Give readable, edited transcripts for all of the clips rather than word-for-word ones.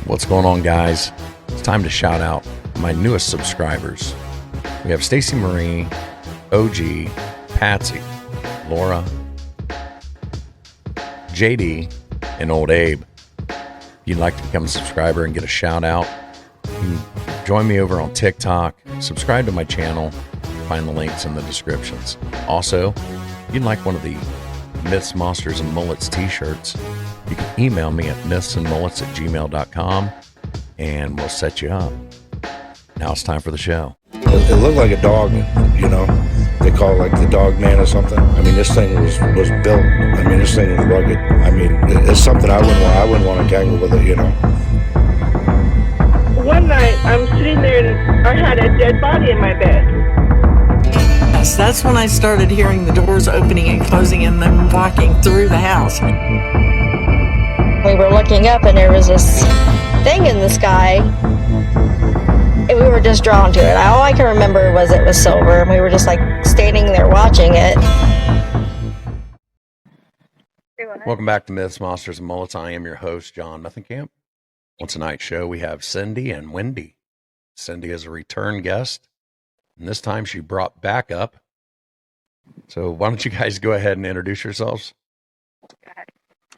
What's going on, guys? It's time to shout out my newest subscribers. We have Stacy Marie, OG, Patsy, Laura, JD, and Old Abe. If you'd like to become a subscriber and get a shout out, you can join me over on TikTok, subscribe to my channel, find the links in the descriptions. Also, if you'd like one of the Myths, Monsters, and Mullets t-shirts, you can email me at mythsandmullets@gmail.com and we'll set you up. Now it's time for the show. It looked like a dog, you know. They call it like the dog man or something. I mean, this thing was built. I mean, this thing was rugged. I mean, it's something I wouldn't want to tangle with it, you know. One night, I'm sitting there and I had a dead body in my bed. Yes, that's when I started hearing the doors opening and closing and them walking through the house. We were looking up and there was this thing in the sky. And we were just drawn to it. All I can remember was it was silver and we were just like standing there watching it. Welcome back to Myths, Monsters, and Mullets. I am your host, John Methenkamp. On tonight's show, we have Cindy and Wendy. Cindy is a return guest, and this time she brought backup. So why don't you guys go ahead and introduce yourselves?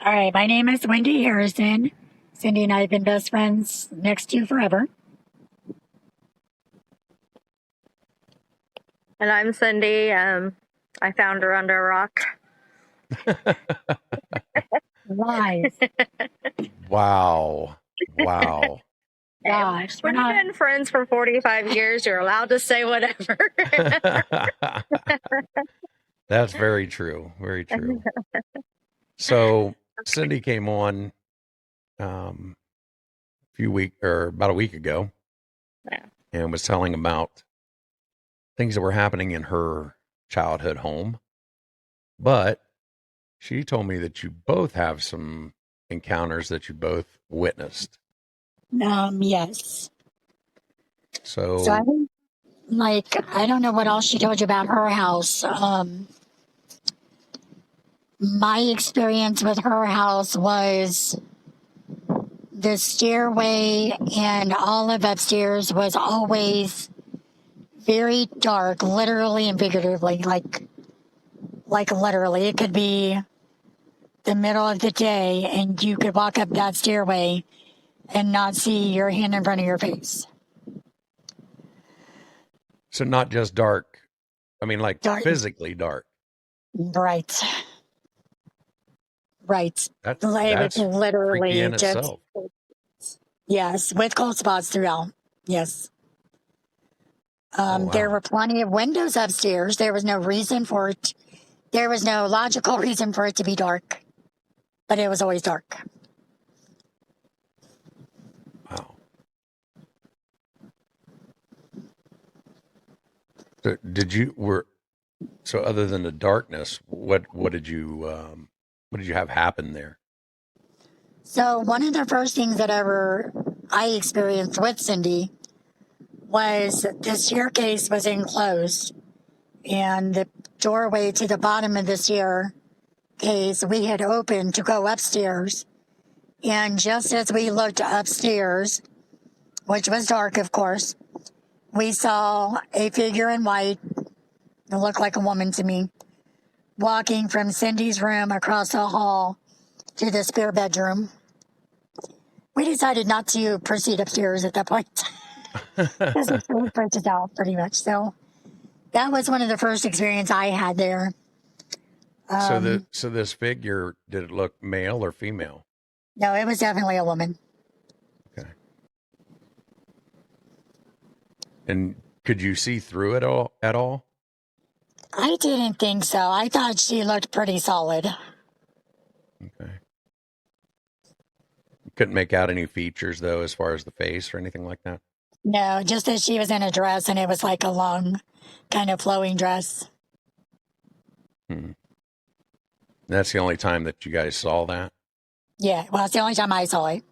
All right, my name is Wendy Harrison. Cindy and I have been best friends next to forever. And I'm Cindy. I found her under a rock. Lies. Wow. Gosh, When you've been friends for 45 years, you're allowed to say whatever. That's very true. Very true. So Cindy came on about a week ago, Yeah. and was telling about things that were happening in her childhood home. But she told me that you both have some encounters that you both witnessed. yes. So I don't know what else she told you about her house. My experience with her house was the stairway and all of upstairs was always very dark, literally and figuratively, like literally. It could be the middle of the day and you could walk up that stairway and not see your hand in front of your face. So not just dark, I mean like Dark. physically dark. Right. That's literally freaky in just itself. yes, with cold spots throughout. Yes. Wow. There were plenty of windows upstairs. There was no reason for it. There was no logical reason for it to be dark, but it was always dark. Wow. So other than the darkness, what did you have happen there? So one of the first things that ever I experienced with Cindy was the staircase was enclosed and the doorway to the bottom of the staircase we had opened to go upstairs. And just as we looked upstairs, which was dark, of course, we saw a figure in white, it looked like a woman to me, walking from Cindy's room across the hall to the spare bedroom. We decided not to proceed upstairs at that point. Because it really freaked us out pretty much. So that was one of the first experience I had there. So this figure, did it look male or female? No, it was definitely a woman. Okay. And could you see through it at all? I didn't think so. I thought she looked pretty solid. Okay. Couldn't make out any features though, as far as the face or anything like that? No, just that she was in a dress and it was like a long, kind of flowing dress. That's the only time that you guys saw that? Yeah, well, it's the only time I saw it.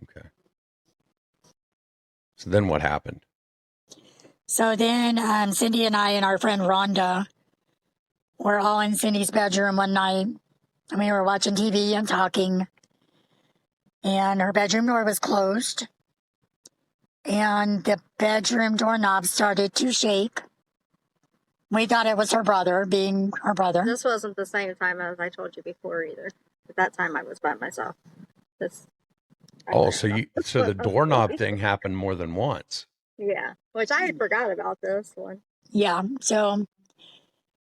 Okay. So then what happened? So then Cindy and I and our friend Rhonda were all in Cindy's bedroom one night. And we were watching TV and talking. and her bedroom door was closed, and the bedroom doorknob started to shake. We thought it was her brother, being her brother. This wasn't the same time as I told you before either. At that time, I was by myself. So the doorknob thing happened more than once. Yeah, which I had forgot about this one. Yeah, so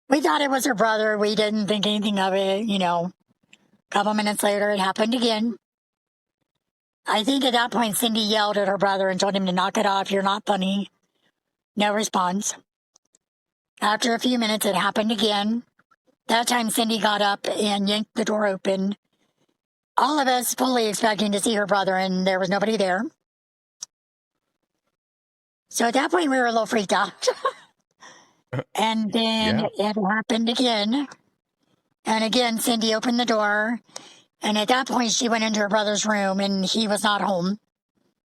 we thought it was her brother. We didn't think anything of it, A couple minutes later, it happened again. I think at that point, Cindy yelled at her brother and told him to knock it off. You're not funny. No response. After a few minutes, it happened again. That time, Cindy got up and yanked the door open. All of us fully expecting to see her brother, and there was nobody there. So at that point, we were a little freaked out. And then it happened again. And again, Cindy opened the door. And at that point, she went into her brother's room, and he was not home.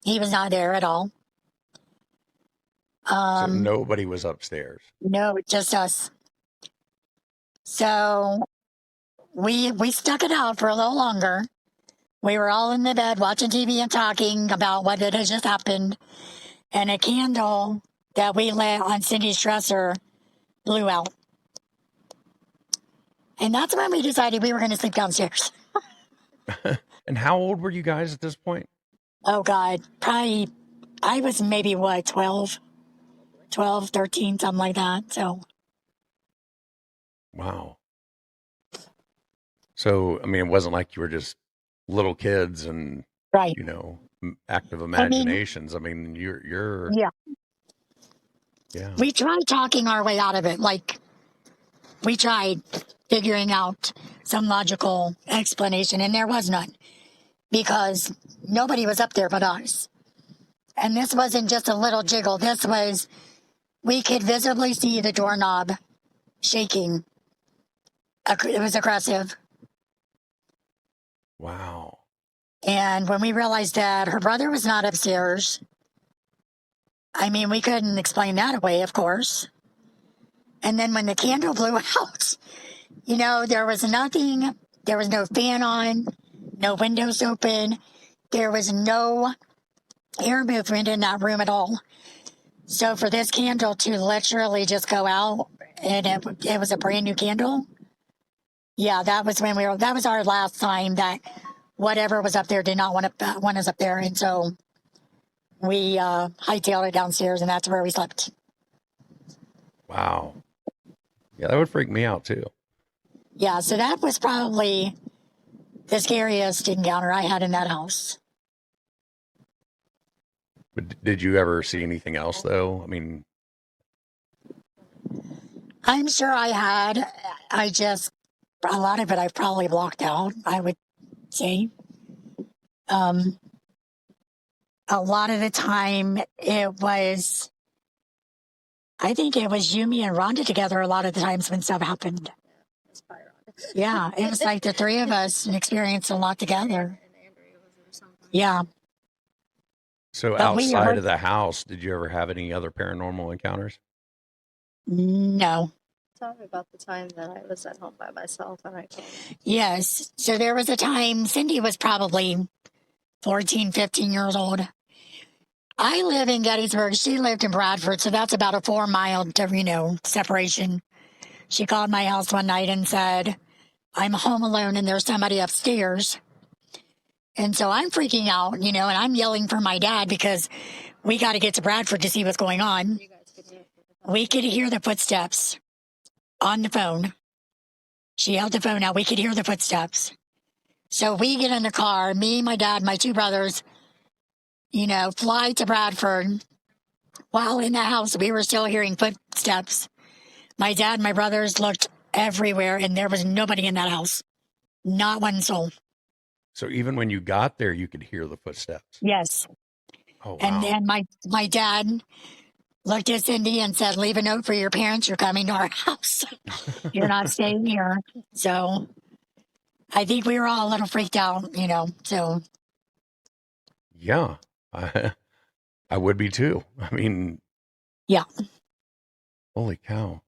He was not there at all. So nobody was upstairs. No, just us. So we stuck it out for a little longer. We were all in the bed watching TV and talking about what had just happened. And a candle that we lit on Cindy's dresser blew out. And that's when we decided we were going to sleep downstairs. And how old were you guys at this point? Oh, God. Probably, I was maybe, 12, 13, something like that. So. Wow. So, I mean, it wasn't like you were just little kids and, right. Active imaginations. I mean, you're. Yeah. Yeah. We tried talking our way out of it. Like, we tried figuring out some logical explanation, and there was none because nobody was up there but us. And this wasn't just a little jiggle. This was, we could visibly see the doorknob shaking. It was aggressive. Wow. And when we realized that her brother was not upstairs, I mean, we couldn't explain that away, of course. And then when the candle blew out, there was nothing. There was no fan on, no windows open. There was no air movement in that room at all. So for this candle to literally just go out, and it was a brand new candle. Yeah, that was that was our last time that whatever was up there did not want us up there. And so we hightailed it downstairs, and that's where we slept. Wow. Yeah, that would freak me out too. Yeah, so that was probably the scariest encounter I had in that house. But did you ever see anything else though? I mean, I'm sure I had. A lot of it I've probably blocked out, I would say. A lot of the time it was, I think it was you, me, and Rhonda together a lot of the times when stuff happened. Yeah, it was like the three of us experienced a lot together. Yeah. So outside of the house, did you ever have any other paranormal encounters? No. Tell me about the time that I was at home by myself and I told you. Yes. So there was a time, Cindy was probably 14, 15 years old. I live in Gettysburg. She lived in Bradford, so that's about a 4-mile, separation. She called my house one night and said, I'm home alone and there's somebody upstairs. And so I'm freaking out, and I'm yelling for my dad because we got to get to Bradford to see what's going on. We could hear the footsteps on the phone. She held the phone out. We could hear the footsteps. So we get in the car, me, my dad, my two brothers, fly to Bradford. While in the house, we were still hearing footsteps. My dad and my brothers looked everywhere, and there was nobody in that house. Not one soul. So even when you got there, you could hear the footsteps? Yes. Oh, wow. And then my dad looked at Cindy and said, leave a note for your parents. You're coming to our house. You're not staying here. So I think we were all a little freaked out, so. Yeah, I would be too. I mean. Yeah. Holy cow.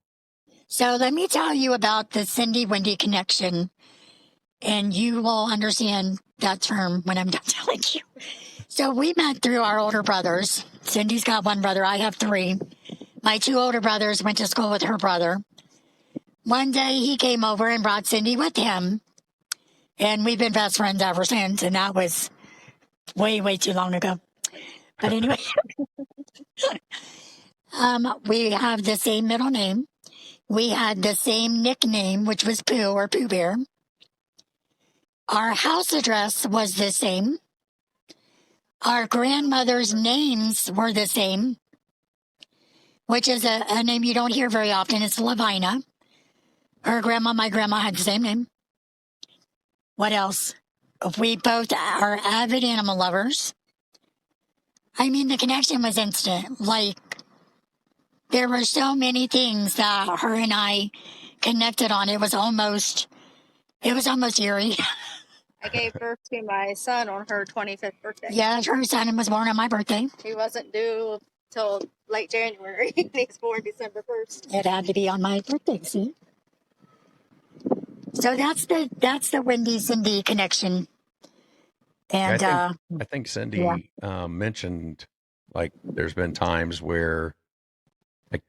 So let me tell you about the Cindy Wendy connection And you will understand that term when I'm done telling you. So we met through our older brothers. Cindy's got one brother. I have three. My two older brothers went to school with her brother. One day he came over and brought Cindy with him. And we've been best friends ever since. And that was way, way too long ago. But anyway, we have the same middle name. We had the same nickname, which was Pooh or Pooh Bear. Our house address was the same. Our grandmother's names were the same, which is a name you don't hear very often. It's Lavina. Her grandma, my grandma had the same name. What else? We both are avid animal lovers. I mean, the connection was instant. Like, there were so many things that her and I connected on. It was almost eerie. I gave birth to my son on her 25th birthday. Yeah, her son was born on my birthday. He wasn't due till late January. He's born December 1st. It had to be on my birthday, see? So that's the Wendy Cindy connection. And I think Cindy mentioned, like, there's been times where, like,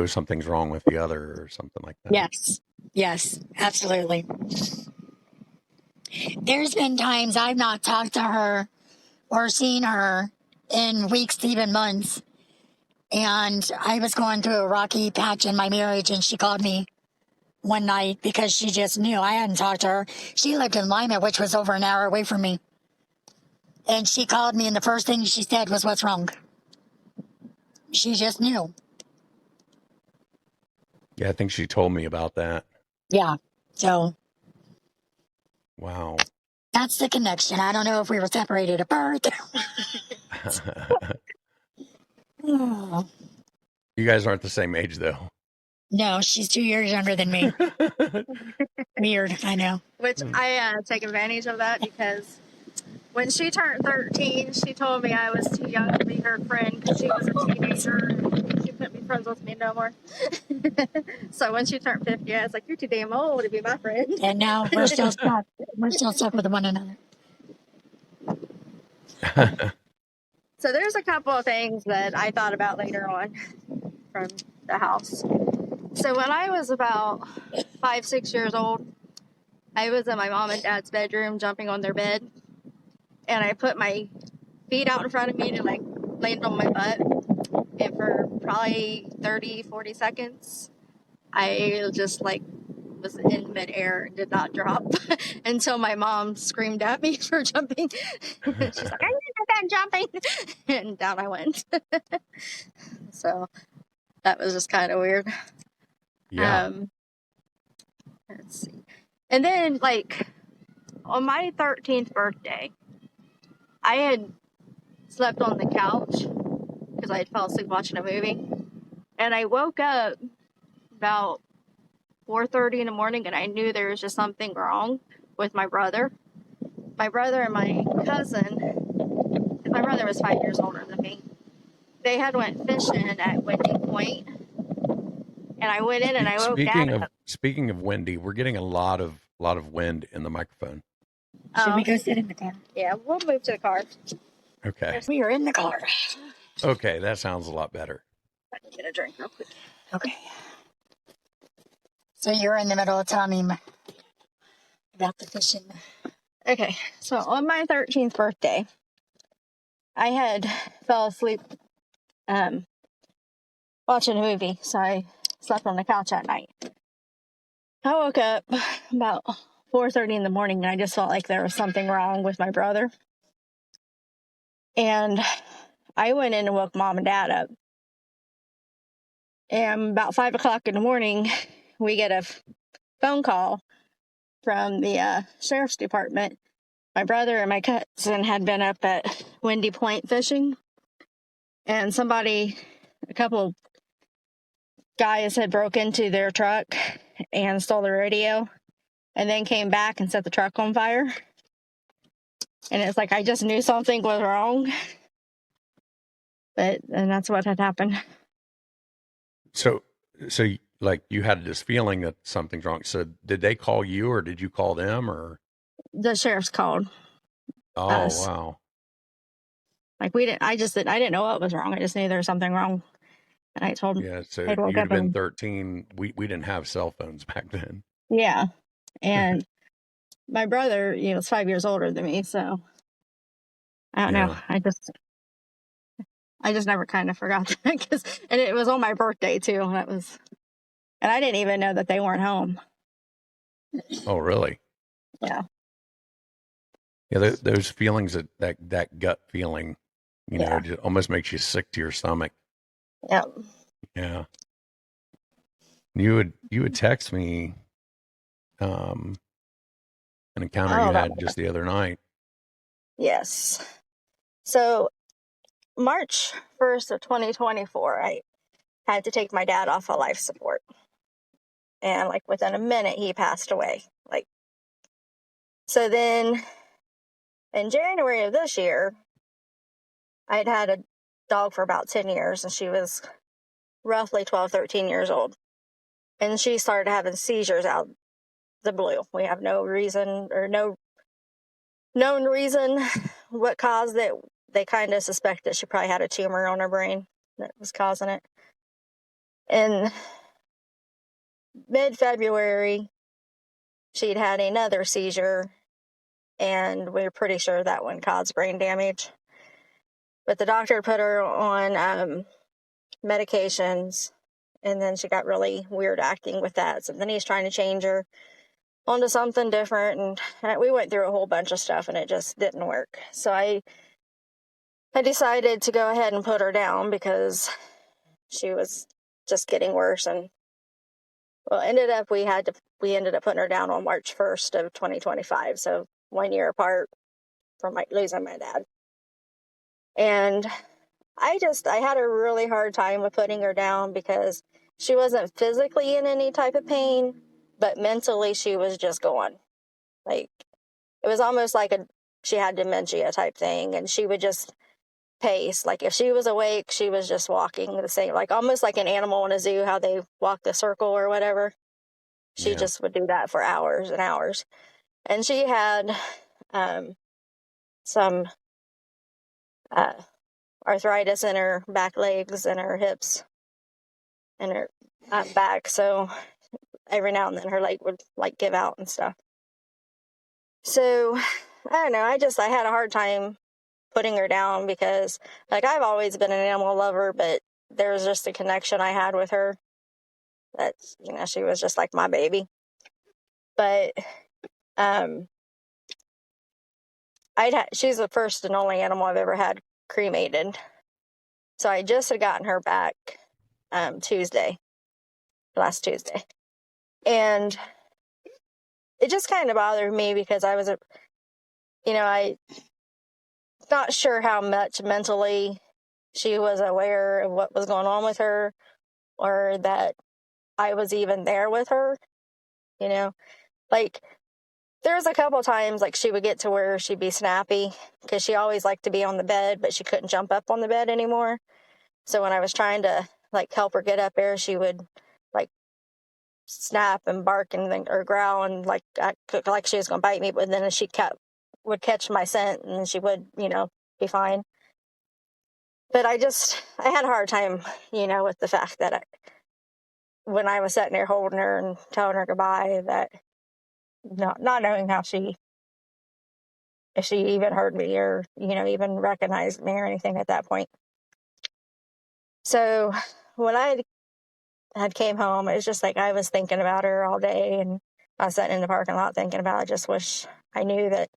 something's wrong with the other or something like that. Yes, absolutely. There's been times I've not talked to her or seen her in weeks, even months. And I was going through a rocky patch in my marriage, and she called me one night because she just knew I hadn't talked to her. She lived in Lima, which was over an hour away from me. And she called me, and the first thing she said was, "What's wrong?" She just knew. Yeah, I think she told me about that. Yeah. So. Wow. That's the connection. I don't know if we were separated at birth. Oh. You guys aren't the same age, though. No, she's 2 years younger than me. Weird, I know. Which I take advantage of that because when she turned 13, she told me I was too young to be her friend because she was a teenager and she couldn't be friends with me no more. So when she turned 50, I was like, "You're too damn old to be my friend." And now we're still stuck. We're still stuck with one another. So there's a couple of things that I thought about later on from the house. So when I was about 5, 6 years old, I was in my mom and dad's bedroom jumping on their bed. And I put my feet out in front of me to like land on my butt. And for probably 30, 40 seconds, I just like was in midair and did not drop until my mom screamed at me for jumping. She's like, "I need to done jumping." And down I went. So that was just kind of weird. Yeah. Let's see. And then, like, on my 13th birthday, I had slept on the couch because I had fell asleep watching a movie. And I woke up about 4:30 in the morning, and I knew there was just something wrong with my brother. My brother and my cousin, because my brother was 5 years older than me, they had went fishing at Wendy Point. And I went in and I woke up. Speaking of Wendy, we're getting a lot of wind in the microphone. Should we go sit in the car? Yeah, we'll move to the car. Okay. We are in the car. Okay, that sounds a lot better. I can get a drink real quick. Okay. So you're in the middle of telling me about the fishing. Okay, so on my 13th birthday, I had fell asleep watching a movie, so I slept on the couch at night. I woke up about 4:30 in the morning, and I just felt like there was something wrong with my brother. And I went in and woke mom and dad up. And about 5 o'clock in the morning, we get a phone call from the sheriff's department. My brother and my cousin had been up at Wendy Point fishing, and a couple guys had broke into their truck and stole the radio, and then came back and set the truck on fire. And it's like I just knew something was wrong, and that's what had happened. So like you had this feeling that something's wrong. So did they call you or did you call them or? the sheriff's called Oh, us. wow. Like I didn't know what was wrong. I just knew there was something wrong. And I told, Yeah, so I woke you'd have up been and 13. We didn't have cell phones back then. yeah. And my brother, is 5 years older than me. So I don't know. Yeah. I just never kind of forgot that and it was on my birthday too. And I didn't even know that they weren't home. Oh, really? Yeah. Yeah, those feelings, that gut feeling, Yeah. just almost makes you sick to your stomach. Yeah. Yeah. You would text me an encounter you Oh, had just the other night. yes. So March 1st of 2024, I had to take my dad off of life support. And like within a minute, he passed away. So then in January of this year, I'd had a dog for about 10 years and she was roughly 12, 13 years old. And she started having seizures out the blue. We have no reason or no known reason what caused it. They kind of suspect that she probably had a tumor on her brain that was causing it. In mid-February, she'd had another seizure, and we were pretty sure that one caused brain damage. But the doctor put her on medications, and then she got really weird acting with that. So then he's trying to change her onto something different, and we went through a whole bunch of stuff, and it just didn't work. So I decided to go ahead and put her down because she was just getting worse. And well, we ended up putting her down on March 1st of 2025. So 1 year apart from losing my dad. And I had a really hard time with putting her down because she wasn't physically in any type of pain, but mentally she was just going. Like, it was almost like she had dementia type thing, and she would just pace. Like, if she was awake, she was just walking the same, like almost like an animal in a zoo, how they walk the circle or whatever. She just would do that for hours and hours. And she had some arthritis in her back legs and her hips and her back. So every now and then her leg would like give out and stuff. So I don't know. I had a hard time putting her down because like I've always been an animal lover, but there was just a connection I had with her that, she was just like my baby. But she's the first and only animal I've ever had cremated. So I just had gotten her back last Tuesday. And it just kind of bothered me because I was, I not sure how much mentally she was aware of what was going on with her or that I was even there with her, like there was a couple times like she would get to where she'd be snappy because she always liked to be on the bed, but she couldn't jump up on the bed anymore. So when I was trying to like help her get up there, she would like snap and bark and or growl and like she was gonna bite me, but then she would catch my scent and she would, be fine. But I had a hard time, with the fact that when I was sitting there holding her and telling her goodbye, that not knowing if she even heard me or, even recognized me or anything at that point. So when I had came home, it was just like I was thinking about her all day, and I was sitting in the parking lot thinking about, I just wish I knew that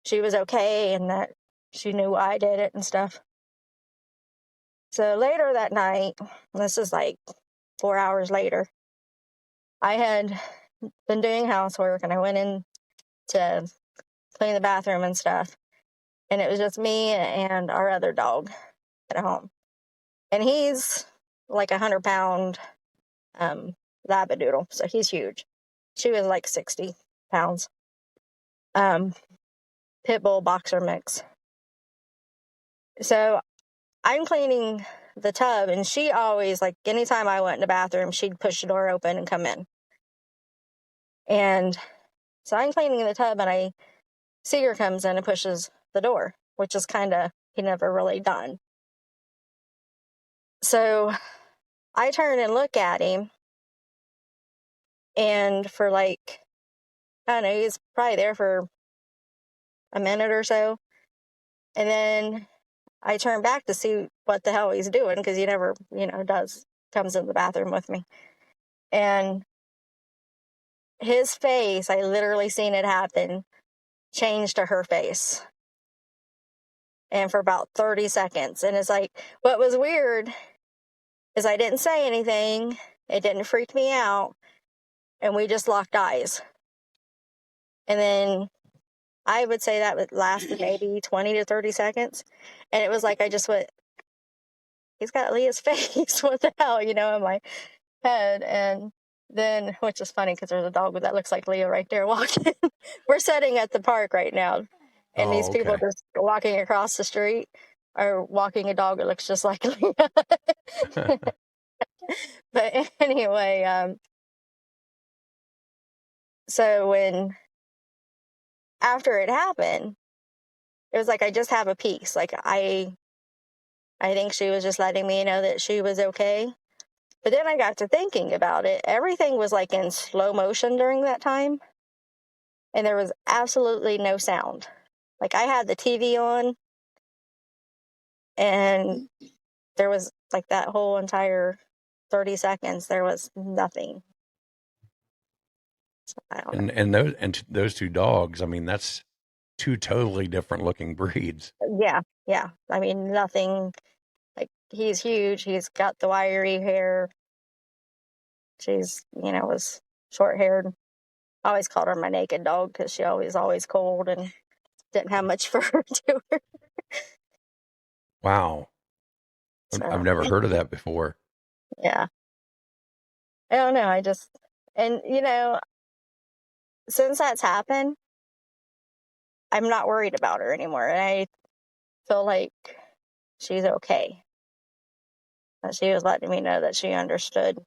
she was okay and that she knew why I did it and stuff. So later that night, this is like 4 hours later, I had been doing housework and I went in to clean the bathroom and stuff. And it was just me and our other dog at home. And he's like 100-pound Labradoodle, so he's huge. She was like 60 pounds. Pit bull boxer mix. So I'm cleaning the tub, and she always, like, anytime I went in the bathroom, she'd push the door open and come in. And So I'm cleaning the tub, and Seeger comes in and pushes the door, which is kind of, he never really done. So I turn and look at him, and for like, I don't know, he's probably there for a minute or so. And then I turn back to see what the hell he's doing, because he never, comes in the bathroom with me. And his face, I literally seen it happen, changed to her face. And for about 30 seconds. And it's like, what was weird is I didn't say anything. It didn't freak me out. And we just locked eyes. And then I would say that would last maybe 20 to 30 seconds. And it was like, I just went, he's got Leah's face. What the hell, in my head. And then, which is funny because there's a dog that looks like Leah right there walking. We're sitting at the park right now. And these people just walking across the street are walking a dog that looks just like Leah. But anyway, so after it happened, it was like, I just have a piece. Like, I think she was just letting me know that she was okay. But then I got to thinking about it. Everything was like in slow motion during that time. And there was absolutely no sound. Like, I had the TV on, and there was like that whole entire 30 seconds, there was nothing. So, I don't know. And those two dogs, I mean, that's two totally different looking breeds. Yeah. I mean, nothing. Like, he's huge. He's got the wiry hair. She's, was short haired. I always called her my naked dog because she always cold and didn't have much fur to her. Wow. So, I've never heard of that before. Yeah. I don't know. Since that's happened, I'm not worried about her anymore. And I feel like she's okay. That she was letting me know that she understood.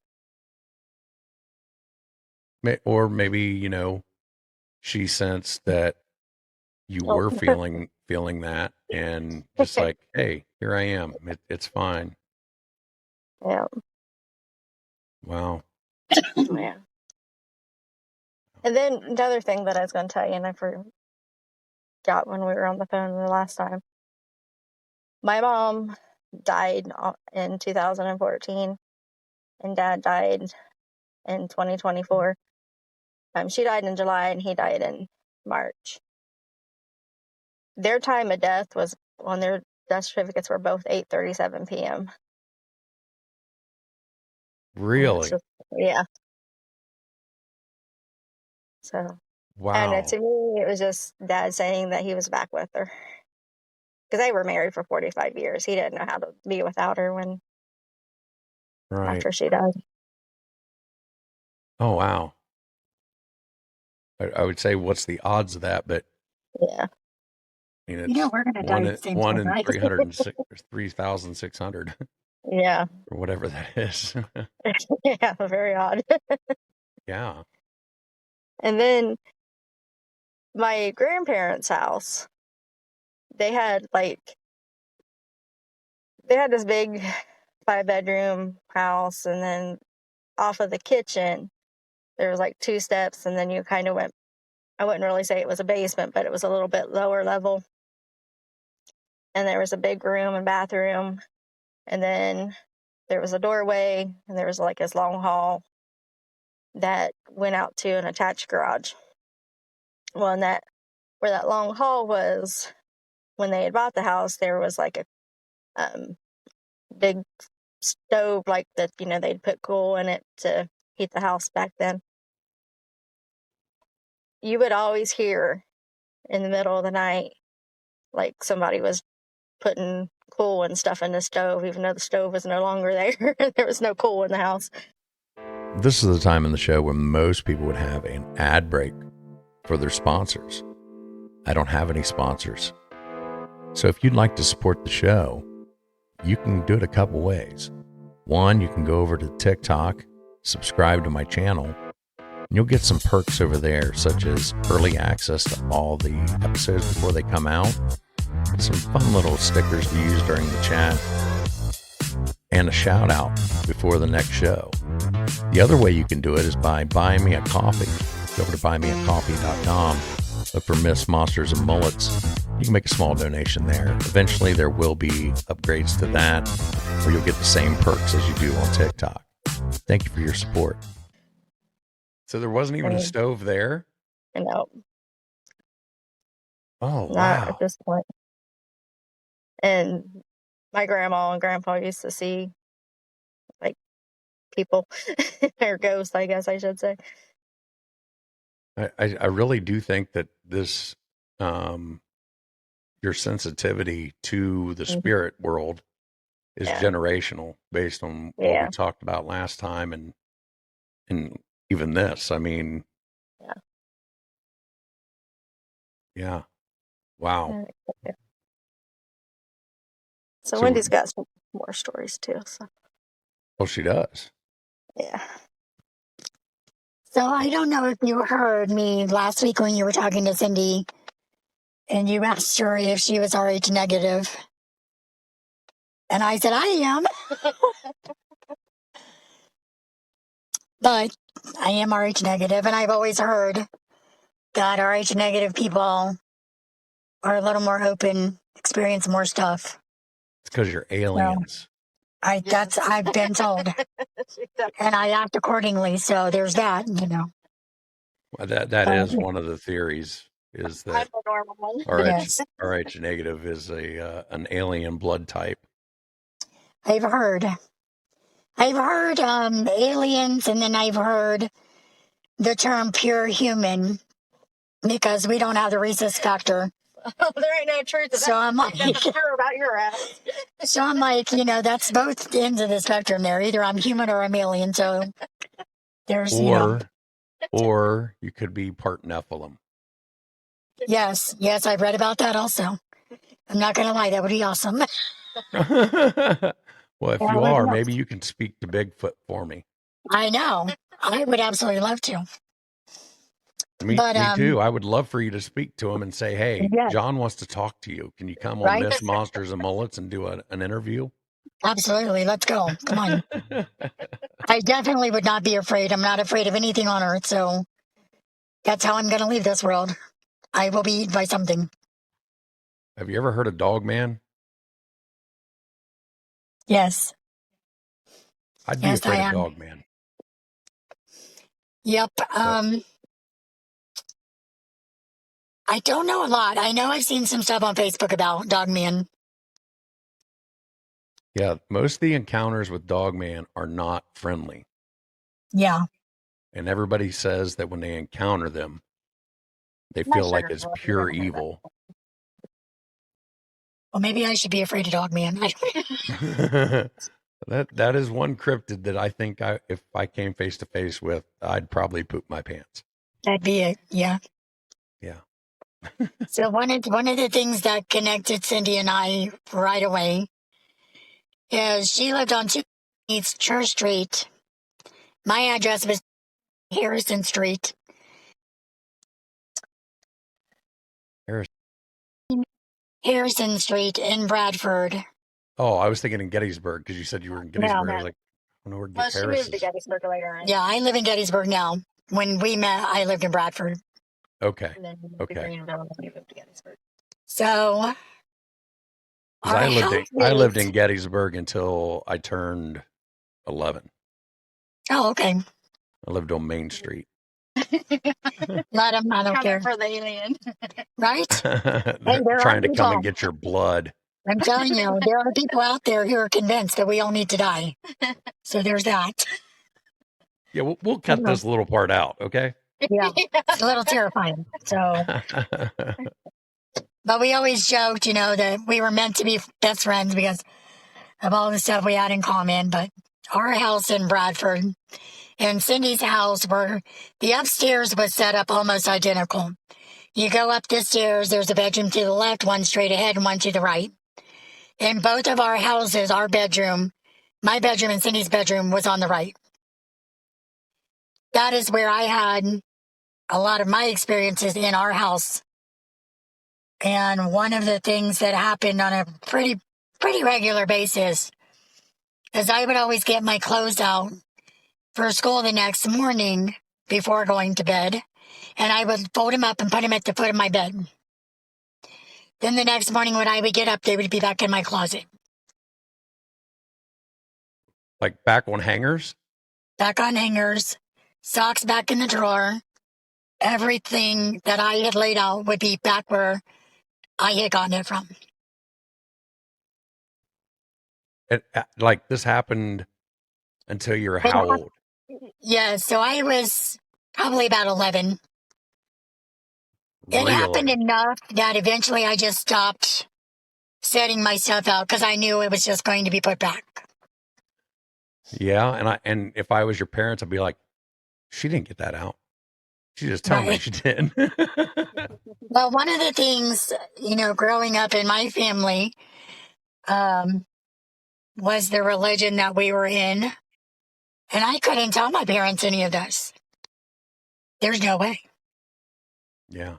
Or maybe, she sensed that you were feeling that, and just like, hey, here I am. It's fine. Yeah. Wow. Yeah. And then another thing that I was going to tell you, and I forgot when we were on the phone the last time. My mom died in 2014, and Dad died in 2024. She died in July, and he died in March. Their time of death was, on their death certificates, were both 8:37 p.m. Really? Yeah. So, wow. And to me, it was just Dad saying that he was back with her. Because they were married for 45 years. He didn't know how to be without her after she died. Oh, wow. I would say, what's the odds of that? But yeah. I mean, it's we're going to die at the same one time, in right? 3,600. Yeah. Or whatever that is. Yeah, very odd. Yeah. And then my grandparents' house, they had this big 5-bedroom house, and then off of the kitchen there was like 2 steps, and then you kind of went, I wouldn't really say it was a basement, but it was a little bit lower level. And there was a big room and bathroom, and then there was a doorway, and there was like this long hall that went out to an attached garage. Well, and where that long hall was, when they had bought the house, there was like a big stove, like that, they'd put coal in it to heat the house back then. You would always hear in the middle of the night, like somebody was putting coal and stuff in the stove, even though the stove was no longer there. There was no coal in the house. This is the time in the show when most people would have an ad break for their sponsors. I don't have any sponsors. So if you'd like to support the show, you can do it a couple ways. One, you can go over to TikTok, subscribe to my channel, You'll get some perks over there, such as early access to all the episodes before they come out, some fun little stickers to use during the chat, and a shout out before the next show. The other way you can do it is by buying me a coffee. Go over to buymeacoffee.com. Look for Myths, Monsters, and Mullets. You can make a small donation there. Eventually, there will be upgrades to that, where you'll get the same perks as you do on TikTok. Thank you for your support. So there wasn't even a stove there? No, Oh, not wow. at this point. And my grandma and grandpa used to see like people or ghosts, I guess I should say. I really do think that this, your sensitivity to the spirit world is generational based on what we talked about last time and even this. I mean, yeah. Wow. So Wendy's got some more stories too. So. Well, she does. Yeah. So I don't know if you heard me last week when you were talking to Cindy and you asked her if she was RH negative. And I said, I am. But I am RH negative, and I've always heard that RH negative people are a little more open, experience more stuff. It's because you're aliens. I've been told, and I act accordingly. So there's that, you know. Well, that is one of the theories. Is that RH negative is an alien blood type? I've heard aliens, and then I've heard the term pure human because we don't have the rhesus factor. Oh, there ain't no truth to that. So I'm like, sure about your ass. So I'm like, you know, that's both ends of the spectrum there. Either I'm human or I'm alien. So there's, or you could be part Nephilim. Yes, I've read about that also. I'm not going to lie, that would be awesome. Well, if you are, maybe you can speak to Bigfoot for me. I know. I would absolutely love to. Me too. I would love for you to speak to him and say, hey, John wants to talk to you. Can you come on Myths, Monsters, and Mullets and do an interview? Absolutely. Let's go. Come on. I definitely would not be afraid. I'm not afraid of anything on earth. So that's how I'm going to leave this world. I will be eaten by something. Have you ever heard of Dog Man? Yes. I'd be afraid of Dog Man. Yep. I don't know a lot. I know I've seen some stuff on Facebook about Dog Man. Yeah, most of the encounters with Dog Man are not friendly. Yeah. And everybody says that when they encounter them, they feel like it's pure evil. Well, maybe I should be afraid of Dog Man. That is one cryptid that I think if I came face to face with, I'd probably poop my pants. That'd be it. Yeah. Yeah. So one of the things that connected Cindy and I right away is she lived on 2 East Church Street. My address was Harrison Street. Harrison Street in Bradford. Oh, I was thinking in Gettysburg because you said you were in Gettysburg. No. I was like, I don't know where she moved to Gettysburg later on. Yeah, I live in Gettysburg now. When we met, I lived in Bradford. Okay. And then we moved to Gettysburg. So I lived in Gettysburg until I turned 11. Oh, okay. I lived on Main Street. Let them, I don't care. For the alien. Right? They're trying to come and get your blood. I'm telling you, there are people out there who are convinced that we all need to die. So there's that. Yeah, we'll cut this little part out, okay? Yeah, it's a little terrifying. So, but we always joked, that we were meant to be best friends because of all the stuff we had in common. But our house in Bradford and Cindy's house, where the upstairs was set up almost identical. You go up the stairs, there's a bedroom to the left, one straight ahead, and one to the right. In both of our houses, our bedroom, my bedroom and Cindy's bedroom was on the right. that is where I had a lot of my experiences in our house. And one of the things that happened on a pretty regular basis is I would always get my clothes out for school the next morning before going to bed, and I would fold them up and put them at the foot of my bed. Then the next morning when I would get up, they would be back in my closet. Like back on hangers? Back on hangers, socks back in the drawer. Everything that I had laid out would be back where I had gotten it from. Like this happened until you were It how hap- old? Yeah, so I was probably about 11. It happened Really? enough that eventually I just stopped setting my stuff out because I knew it was just going to be put back. Yeah, and if I was your parents, I'd be like, she didn't get that out. She just told me Right. she did. Well, one of the things, growing up in my family, was the religion that we were in. And I couldn't tell my parents any of this. There's no way. Yeah.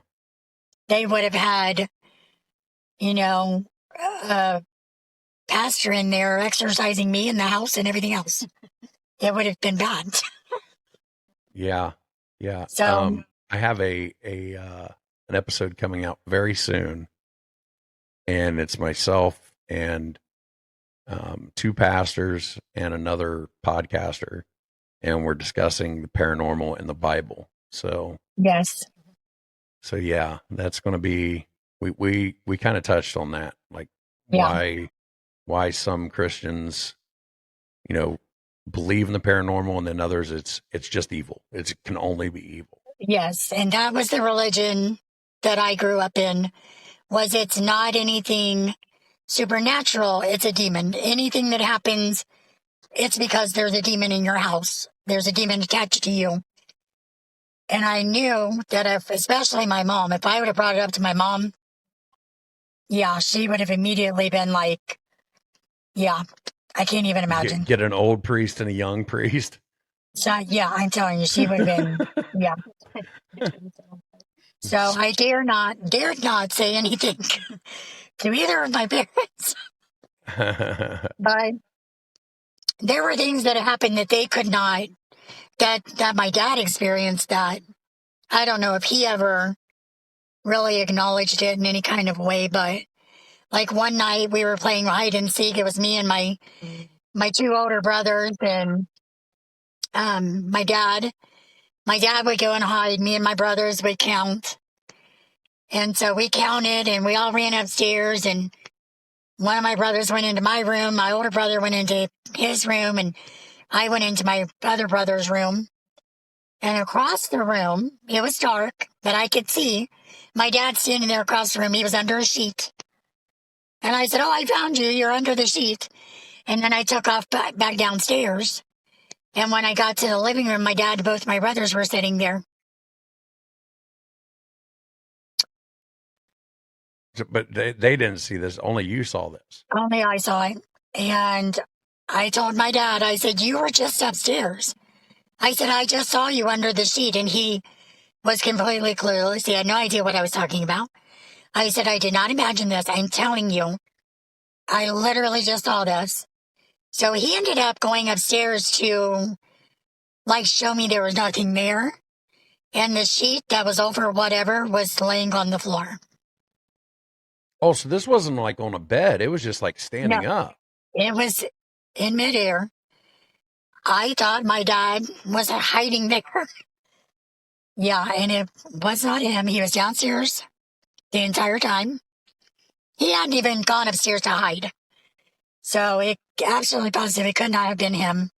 They would have had, a pastor in there exercising me in the house and everything else. It would have been bad. Yeah. Yeah. So, I have an episode coming out very soon, and it's myself and two pastors and another podcaster, and we're discussing the paranormal and the Bible. So yes. yeah, that's going to be we kind of touched on that, like Yeah. why some Christians, believe in the paranormal, and then others it's just evil. It can only be evil. Yes. And that was the religion that I grew up in, was it's not anything supernatural. It's a demon. Anything that happens, it's because there's a demon in your house. There's a demon attached to you. And I knew that especially my mom, if I would have brought it up to my mom, yeah, she would have immediately been like, yeah, I can't even imagine. Get an old priest and a young priest. So, yeah, I'm telling you, she would have been, yeah. So I dared not say anything to either of my parents. But there were things that happened that they could not, that my dad experienced, that I don't know if he ever really acknowledged it in any kind of way, but like one night we were playing hide and seek. It was me and my two older brothers and my dad. My dad would go and hide. Me and my brothers would count. And so we counted and we all ran upstairs, and one of my brothers went into my room. My older brother went into his room, and I went into my other brother's room. And across the room, it was dark, but I could see my dad standing there across the room. He was under a sheet. And I said, "Oh, I found you. You're under the sheet." And then I took off back downstairs. And when I got to the living room, my dad and both my brothers were sitting there. But they didn't see this. Only you saw this. Only I saw it. And I told my dad, I said, "You were just upstairs." I said, "I just saw you under the sheet." And he was completely clueless. He had no idea what I was talking about. I said, "I did not imagine this. I'm telling you, I literally just saw this." So he ended up going upstairs to show me there was nothing there. And the sheet that was over whatever was laying on the floor. Oh, so this wasn't like on a bed. It was just like standing No, up. it was in midair. I thought my dad was hiding there. Yeah, and it was not him. He was downstairs the entire time. He hadn't even gone upstairs to hide. So it absolutely positive it could not have been him.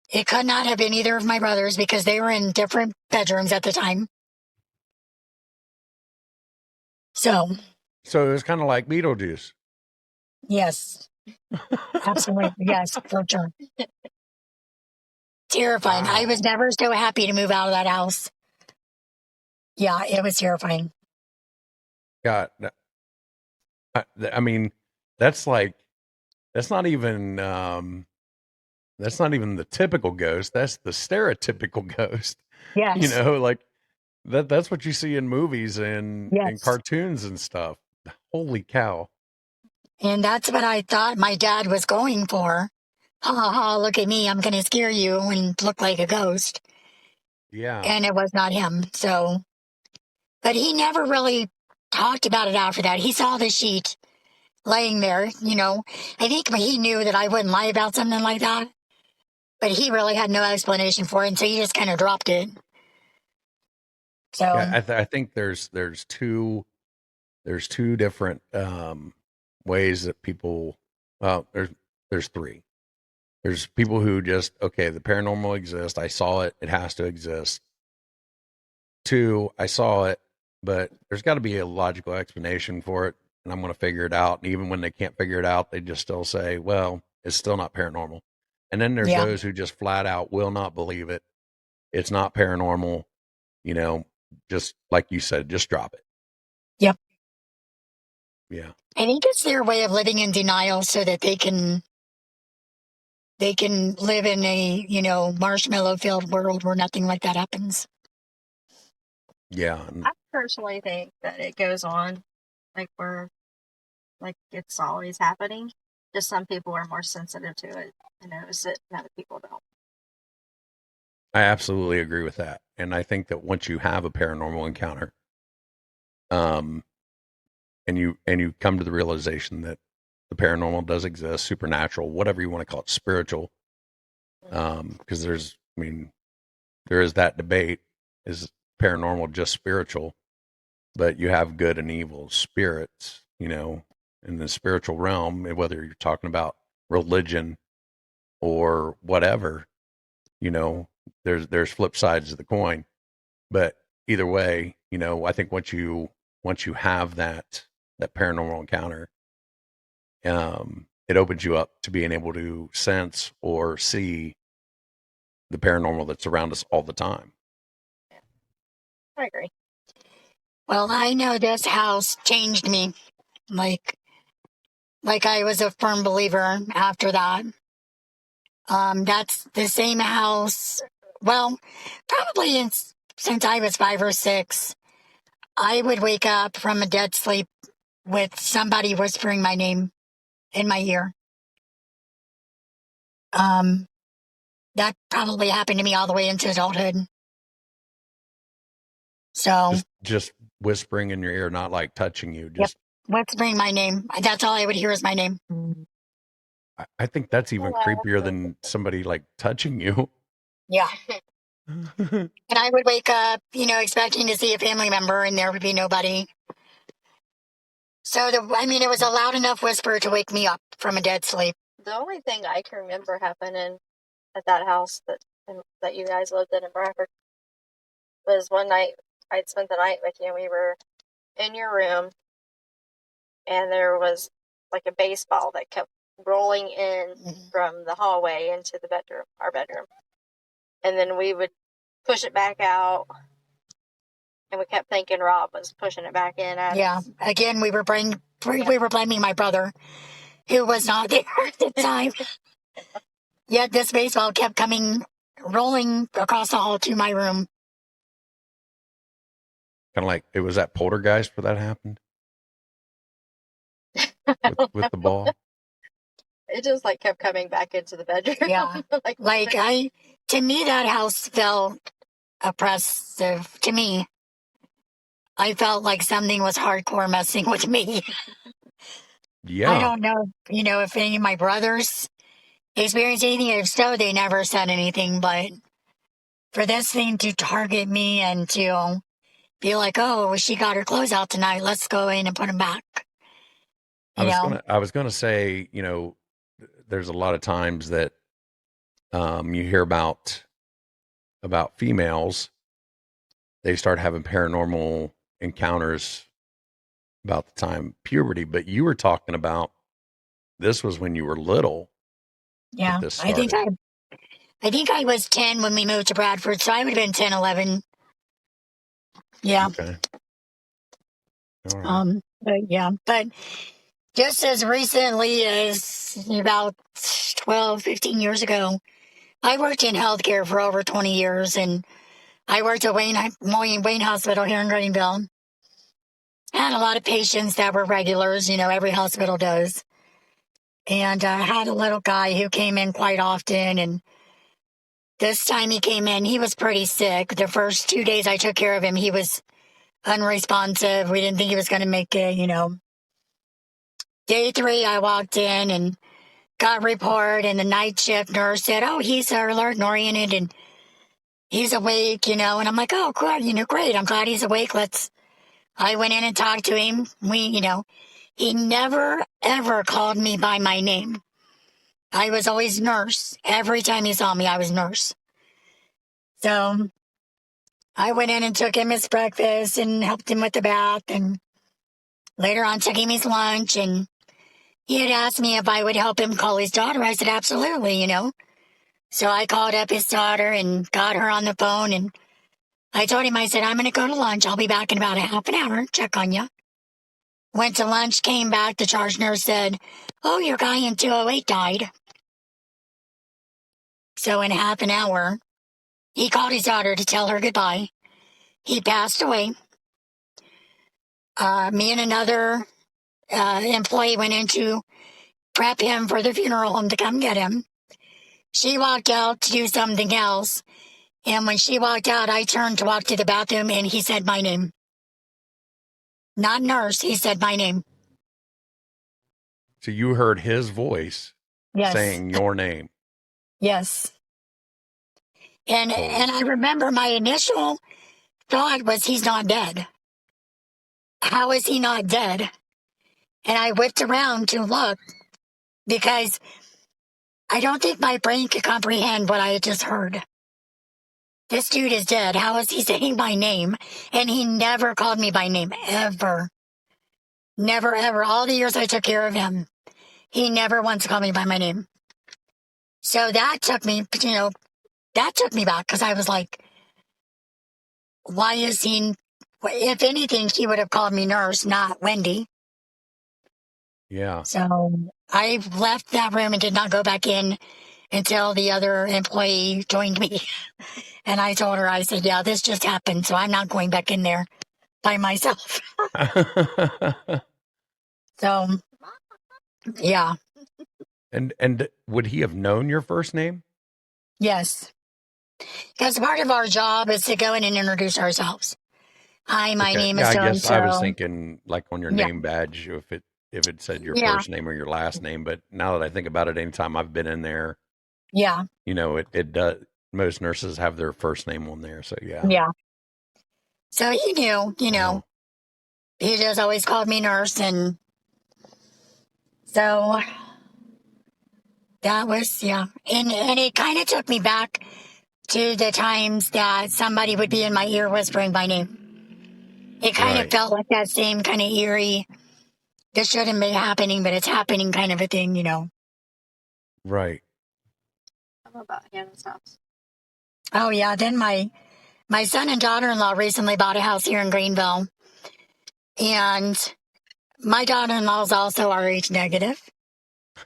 It could not have been either of my brothers because they were in different bedrooms at the time. So, So it was kind of like Beetlejuice. yes, absolutely. Yes, for sure. Terrifying. Wow. I was never so happy to move out of that house. Yeah, it was terrifying. God, I mean, that's not even that's not even the typical ghost. That's the stereotypical ghost. Yes. You know, like that's what you see in movies and Yes. cartoons and stuff. Holy cow. And that's what I thought my dad was going for. Ha ha ha, look at me, I'm going to scare you and look like a ghost. Yeah. And it was not him. So, but he never really talked about it after that. He saw the sheet laying there, you know. I think he knew that I wouldn't lie about something like that. But he really had no explanation for it, and so he just kind of dropped it. So Yeah, I think there's two different ways that people. Well, there's three. There's people who just, okay, the paranormal exists. I saw it. It has to exist. Two, I saw it, but there's got to be a logical explanation for it, and I'm going to figure it out. And even when they can't figure it out, they just still say, well, it's still not paranormal. And then there's those who just flat out will not believe it. It's not paranormal. You know, just like you said, just drop it. Yep. Yeah. I think it's their way of living in denial so that they can live in a, you know, marshmallow filled world where nothing like that happens. Yeah. I personally think that it goes on like it's always happening. Just some people are more sensitive to it and notice it, and other people don't. I absolutely agree with that. And I think that once you have a paranormal encounter, and you come to the realization that the paranormal does exist, supernatural, whatever you want to call it, spiritual, because there is that debate, is paranormal just spiritual? But you have good and evil spirits, you know, in the spiritual realm, whether you're talking about religion or whatever, you know, there's flip sides of the coin. But either way, you know, I think once you have that paranormal encounter, it opens you up to being able to sense or see the paranormal that's around us all the time. I agree. Well, I know this house changed me. Like I was a firm believer after that. That's the same house. Well, probably since I was 5 or 6, I would wake up from a dead sleep with somebody whispering my name in my ear. That probably happened to me all the way into adulthood. So just whispering in your ear, not like touching you. Just whispering my name. That's all I would hear is my name. I think that's even creepier than somebody like touching you. Yeah. And I would wake up, you know, expecting to see a family member, and there would be nobody. So, it was a loud enough whisper to wake me up from a dead sleep. The only thing I can remember happening at that house that you guys lived in Bradford was one night I'd spent the night with you, and we were in your room, and there was like a baseball that kept rolling in from the hallway into the bedroom, our bedroom. And then we would push it back out, and we kept thinking Rob was pushing it back in at us. Again, we were blaming my brother, who was not there at the time. Yet this baseball kept rolling across the hall to my room. Kind of like it was that poltergeist where that happened with the ball. It just like kept coming back into the bedroom. Yeah, to me that house felt oppressive. To me, I felt like something was hardcore messing with me. Yeah, I don't know, if any of my brothers experienced anything. If so, they never said anything. But for this thing to target me and to be like, oh, she got her clothes out tonight, let's go in and put them back. I was gonna say, there's a lot of times that you hear about females, they start having paranormal encounters about the time puberty, but you were talking about this was when you were little. Yeah, I think I was 10 when we moved to Bradford, so I would have been 10, 11. Yeah. Okay. All right. But just as recently as about 12, 15 years ago, I worked in healthcare for over 20 years, and I worked at Wayne Hospital here in Greenville. I had a lot of patients that were regulars, every hospital does. And I had a little guy who came in quite often, and this time he came in, he was pretty sick. The first 2 days I took care of him, he was unresponsive. We didn't think he was going to make it. Day 3, I walked in and got a report, and the night shift nurse said, "Oh, he's alert and oriented, and he's awake, And I'm like, "Oh, good, great. I'm glad he's awake. I went in and talked to him. He never, ever called me by my name. I was always nurse. Every time he saw me, I was nurse. So I went in and took him his breakfast and helped him with the bath, and later on took him his lunch, and he had asked me if I would help him call his daughter. I said, absolutely. So I called up his daughter and got her on the phone, and I told him, I said, I'm going to go to lunch. I'll be back in about a half an hour. Check on you. Went to lunch, came back. The charge nurse said, "Oh, your guy in 208 died." So in half an hour, he called his daughter to tell her goodbye. He passed away. Me and another employee went in to prep him for the funeral home to come get him. She walked out to do something else. And when she walked out, I turned to walk to the bathroom, and he said my name. Not nurse, he said my name. So you heard his voice Yes. saying your name. Yes. And I remember my initial thought was, he's not dead. How is he not dead? And I whipped around to look, because I don't think my brain could comprehend what I had just heard. This dude is dead. How is he saying my name? And he never called me by name, ever. Never, ever. All the years I took care of him, he never once called me by my name. So that took me, back, because I was like, why is he, if anything, he would have called me nurse, not Wendy. Yeah. So I left that room and did not go back in until the other employee joined me. And I told her, I said, yeah, this just happened, so I'm not going back in there by myself. So, yeah. And would he have known your first name? Yes. Because part of our job is to go in and introduce ourselves. Hi, my name is so-and-so. I guess I was thinking like on your name badge, if it said your first name or your last name. But now that I think about it, anytime I've been in there, it does. Most nurses have their first name on there. So, yeah. Yeah. So he knew, he just always called me nurse. And so that was, And it kind of took me back to the times that somebody would be in my ear whispering my name. It kind of felt like that same kind of eerie, this shouldn't be happening, but it's happening kind of a thing, Right. How about Hannah's house? Oh, yeah. Then my son and daughter-in-law recently bought a house here in Greenville. And my daughter-in-law is also RH negative.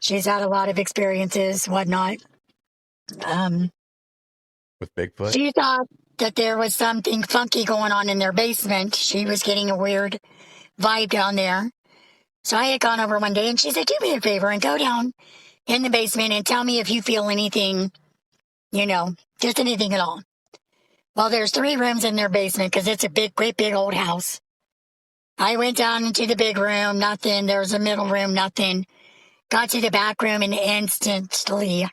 She's had a lot of experiences, whatnot. With Bigfoot? She thought that there was something funky going on in their basement. She was getting a weird vibe down there. So I had gone over one day, and she said, do me a favor and go down in the basement and tell me if you feel anything, just anything at all. Well, there's 3 rooms in their basement because it's a great big old house. I went down into the big room, nothing. There was a middle room, nothing. Got to the back room, and instantly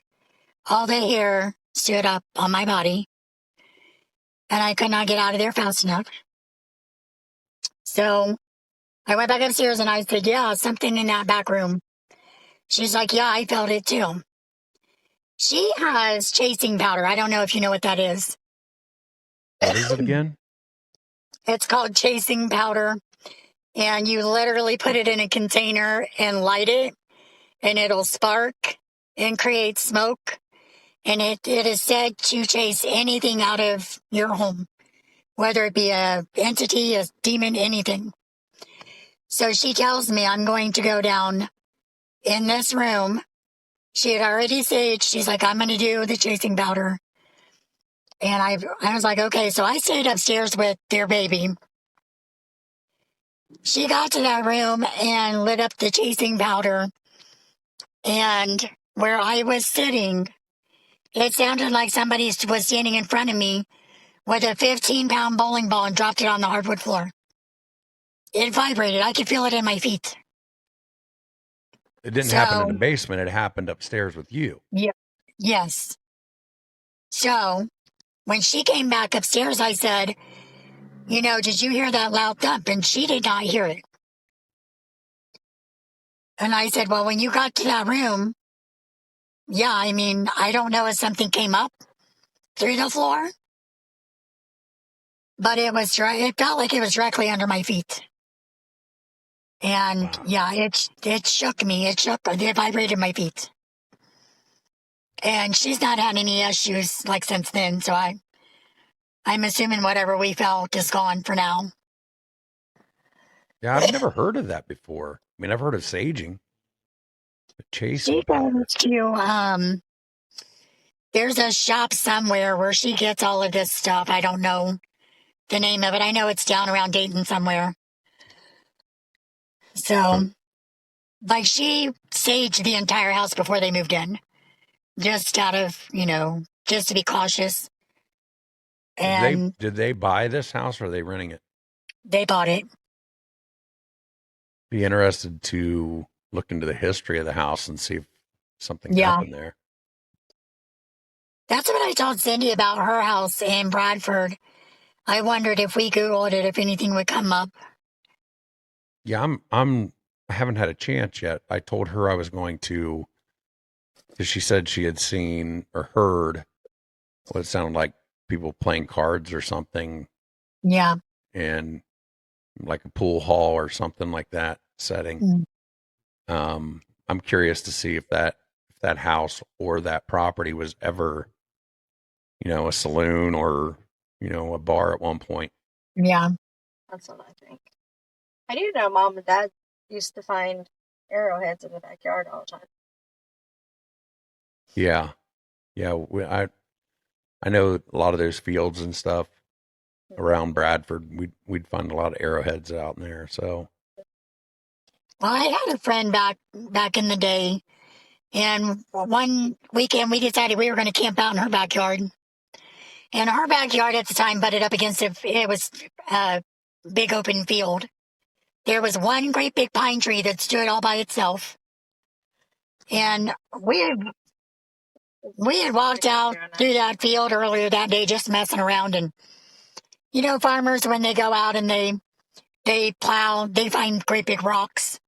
all the hair stood up on my body, and I could not get out of there fast enough. So I went back upstairs, and I said, yeah, something in that back room. She's like, yeah, I felt it too. She has chasing powder. I don't know if you know what that is. What is it again? It's called chasing powder. And you literally put it in a container and light it, and it'll spark and create smoke. And it is said to chase anything out of your home, whether it be a entity, a demon, anything. So she tells me I'm going to go down in this room. She had already said, she's like, I'm going to do the chasing powder. And I was like, okay. So I stayed upstairs with their baby. She got to that room and lit up the chasing powder. And where I was sitting, it sounded like somebody was standing in front of me with a 15-pound bowling ball and dropped it on the hardwood floor. It vibrated. I could feel it in my feet. It didn't happen in the basement. It happened upstairs with you. Yeah. Yes. So when she came back upstairs, I said, did you hear that loud thump? And she did not hear it. And I said, well, when you got to that room, yeah, I mean, I don't know if something came up through the floor, but it felt like it was directly under my feet. And Wow. yeah, it shook me. It vibrated my feet. And she's not had any issues like since then. So I'm assuming whatever we felt is gone for now. Yeah, I've never heard of that before. I mean, I've heard of saging, but chasing She powder. goes to, there's a shop somewhere where she gets all of this stuff. I don't know the name of it. I know it's down around Dayton somewhere. So, like, she saged the entire house before they moved in, just out of, just to be cautious. And Did they buy this house or are they renting it? they bought it. Be interested to look into the history of the house and see if something happened there. That's what I told Cindy about her house in Bradford. I wondered if we Googled it, if anything would come up. Yeah, I haven't had a chance yet. I told her I was going to, because she said she had seen or heard what sounded like people playing cards or something. Yeah. And like a pool hall or something like that setting. I'm curious to see if that house or that property was ever, a saloon or, a bar at one point. Yeah. That's what I think. I do know Mom and Dad used to find arrowheads in the backyard all the time. Yeah. Yeah. I know a lot of those fields and stuff around Bradford. We'd find a lot of arrowheads out in there. So. Well, I had a friend back in the day, and one weekend we decided we were going to camp out in her backyard. And her backyard at the time butted up against it was a big open field. There was one great big pine tree that stood all by itself. And we had walked out through that field earlier that day just messing around. And, farmers, when they go out and they plow, they find great big rocks.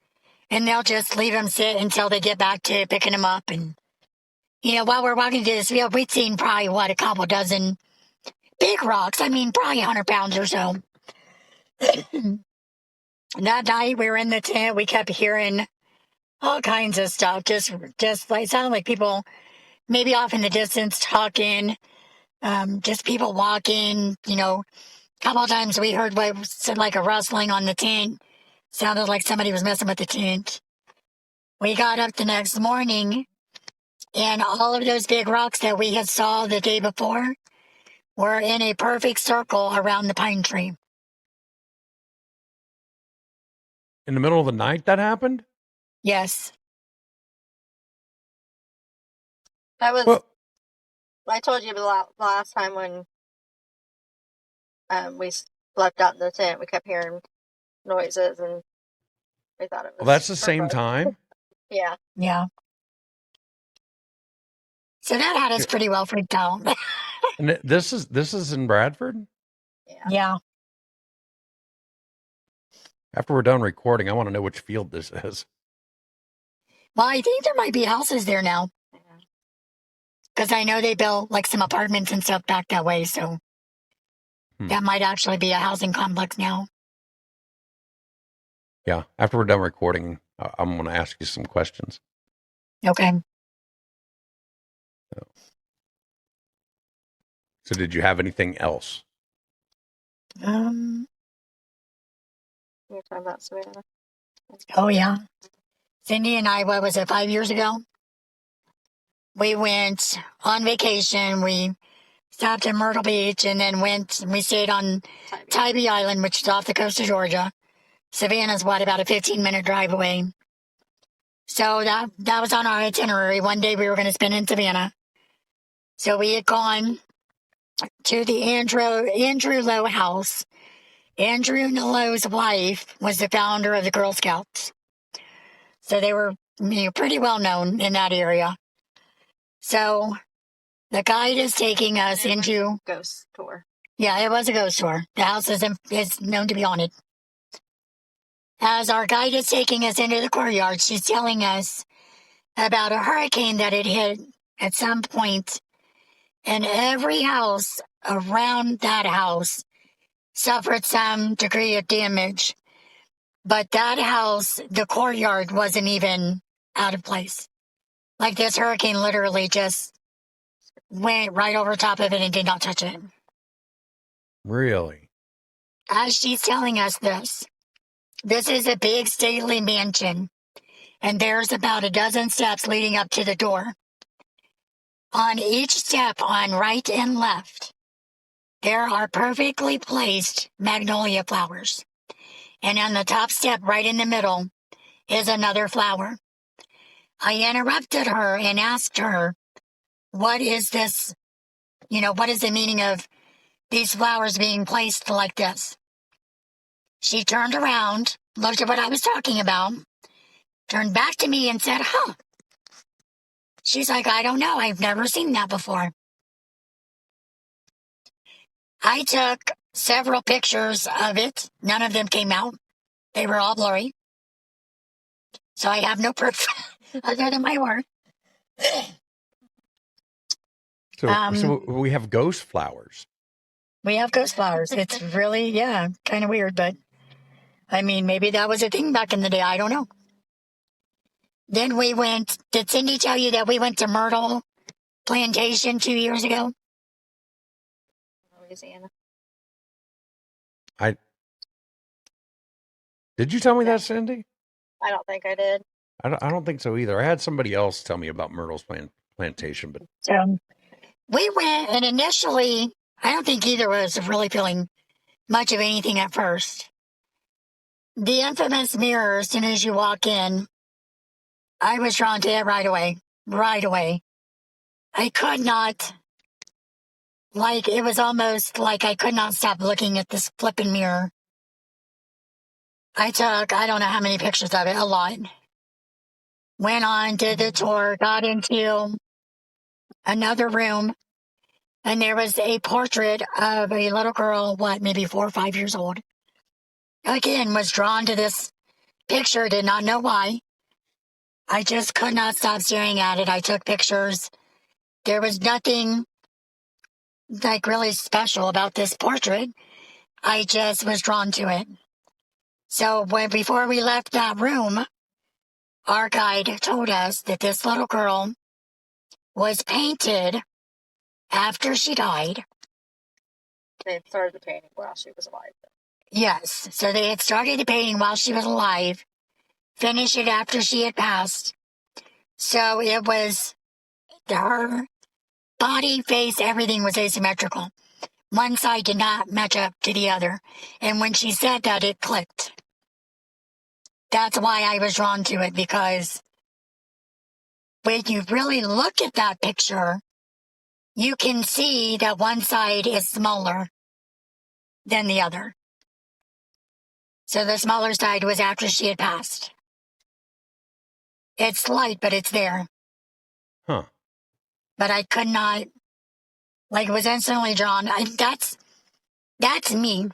And they'll just leave them sit until they get back to picking them up. And, while we're walking through this field, we'd seen probably, a couple dozen big rocks. I mean, probably 100 pounds or so. That night we were in the tent, we kept hearing all kinds of stuff. Just like, it sounded like people maybe off in the distance talking, just people walking, a couple of times we heard what sounded like a rustling on the tent. Sounded like somebody was messing with the tent. We got up the next morning, and all of those big rocks that we had saw the day before were in a perfect circle around the pine tree. In the middle of the night that happened? Yes. That was, Well, I told you the last time when we slept out in the tent, we kept hearing noises and we thought it was. that's the same time? Yeah. Yeah. So that had us pretty well freaked out. And this is in Bradford? Yeah. After we're done recording, I want to know which field this is. Well, I think there might be houses there now. Because I know they built like some apartments and stuff back that way. So that might actually be a housing complex now. Yeah. After we're done recording, I'm going to ask you some questions. Okay. So did you have anything else? You're talking about Savannah. Oh, yeah. Cindy and I, what was it, 5 years ago? we went on vacation. We stopped in Myrtle Beach and then we stayed on Tybee Island, which is off the coast of Georgia. Savannah's about a 15-minute drive away. So that was on our itinerary. One day we were going to spend in Savannah. So we had gone to the Andrew Lowe house. Andrew Lowe's wife was the founder of the Girl Scouts. So they were pretty well known in that area. So the guide is taking us into ghost tour. Yeah, it was a ghost tour. The house is known to be haunted. As our guide is taking us into the courtyard, she's telling us about a hurricane that had hit at some point, and every house around that house suffered some degree of damage. But that house, the courtyard, wasn't even out of place. Like this hurricane literally just went right over top of it and did not touch it. Really? As she's telling us this is a big stately mansion, and there's about a dozen steps leading up to the door. On each step, on right and left, there are perfectly placed magnolia flowers. And on the top step, right in the middle, is another flower. I interrupted her and asked her, what is this? What is the meaning of these flowers being placed like this? She turned around, looked at what I was talking about, turned back to me and said, huh. She's like, I don't know. I've never seen that before. I took several pictures of it. None of them came out. They were all blurry. So I have no proof other than my word. So we have ghost flowers. We have ghost flowers. It's really, kind of weird, but I mean, maybe that was a thing back in the day. I don't know. Then we went, did Cindy tell you that we went to Myrtle Plantation 2 years ago? Louisiana. Did you tell me that, Cindy? I don't think I did. I don't think so either. I had somebody else tell me about Myrtle's plantation, but We went, and initially, I don't think either of us was really feeling much of anything at first. The infamous mirror, as soon as you walk in, I was drawn to it right away. Right away. I could not, it was almost like I could not stop looking at this flipping mirror. I took, I don't know how many pictures of it, a lot. Went on, did the tour, got into another room, and there was a portrait of a little girl, maybe 4 or 5 years old. Again, was drawn to this picture, did not know why. I just could not stop staring at it. I took pictures. There was nothing really special about this portrait. I just was drawn to it. So before we left that room, our guide told us that this little girl was painted after she died. They had started the painting while she was alive. Yes, so they had started the painting while she was alive, finished it after she had passed. So it was her body, face, everything was asymmetrical. One side did not match up to the other. And when she said that, it clicked. That's why I was drawn to it, because when you really look at that picture, you can see that one side is smaller than the other. So the smaller side was after she had passed. It's slight, but it's there. Huh. But I could not, was instantly drawn. That's me.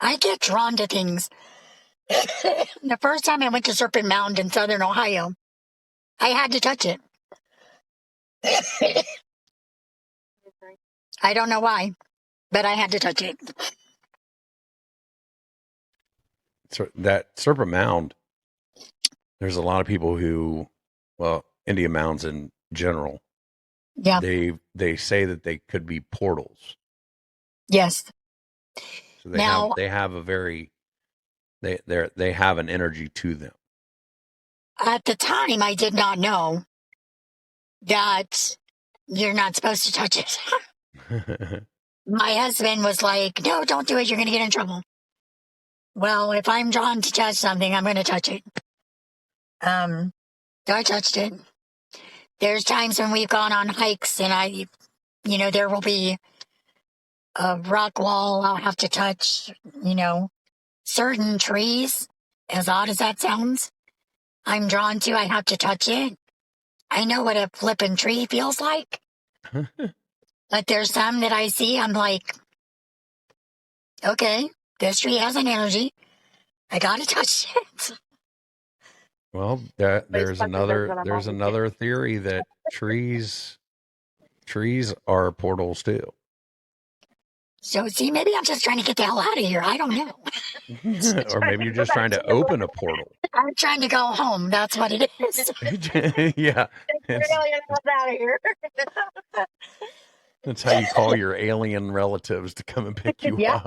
I get drawn to things. The first time I went to Serpent Mound in southern Ohio, I had to touch it. I don't know why, but I had to touch it. So that Serpent Mound, there's a lot of people who, Indian mounds in general, Yeah. they say that they could be portals. Yes. So they have a very they have an energy to them. At the time, I did not know. that you're not supposed to touch it. My husband was like, no, don't do it. You're going to get in trouble. Well, if I'm drawn to touch something, I'm going to touch it. So I touched it. There's times when we've gone on hikes and there will be a rock wall I'll have to touch, certain trees, as odd as that sounds. I'm drawn to, I have to touch it. I know what a flippin' tree feels like. But there's some that I see, I'm like, okay, this tree has an energy. I gotta touch it. Well, there's another theory that trees are portals too. So see, maybe I'm just trying to get the hell out of here. I don't know. Or maybe you're just trying to open a portal. I'm trying to go home. That's what it is. Yeah. Out of here. That's how you call your alien relatives to come and pick you Yeah.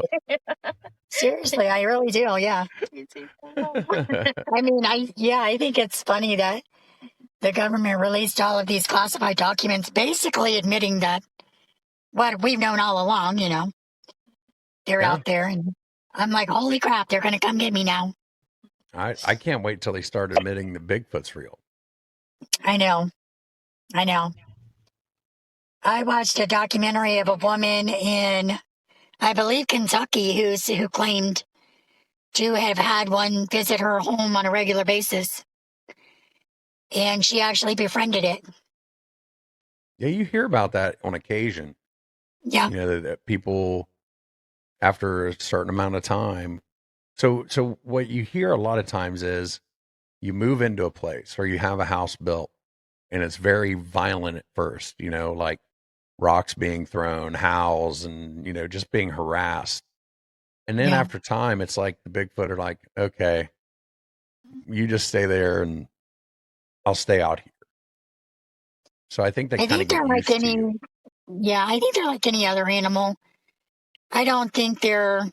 up. Seriously, I really do. Yeah. I mean, I think it's funny that the government released all of these classified documents, basically admitting that what we've known all along, they're Yeah. out there. And I'm like, holy crap, they're going to come get me now. I can't wait till they start admitting that Bigfoot's real. I know. I watched a documentary of a woman in, I believe, Kentucky who claimed to have had one visit her home on a regular basis. And she actually befriended it. Yeah, you hear about that on occasion. Yeah. That people, after a certain amount of time. So what you hear a lot of times is you move into a place or you have a house built and it's very violent at first, like rocks being thrown, howls, and, just being harassed. And then after time, it's like the Bigfoot are like, okay, you just stay there and I'll stay out here. So I think they kind of get used to you. Yeah, I think they're like any other animal. I don't think their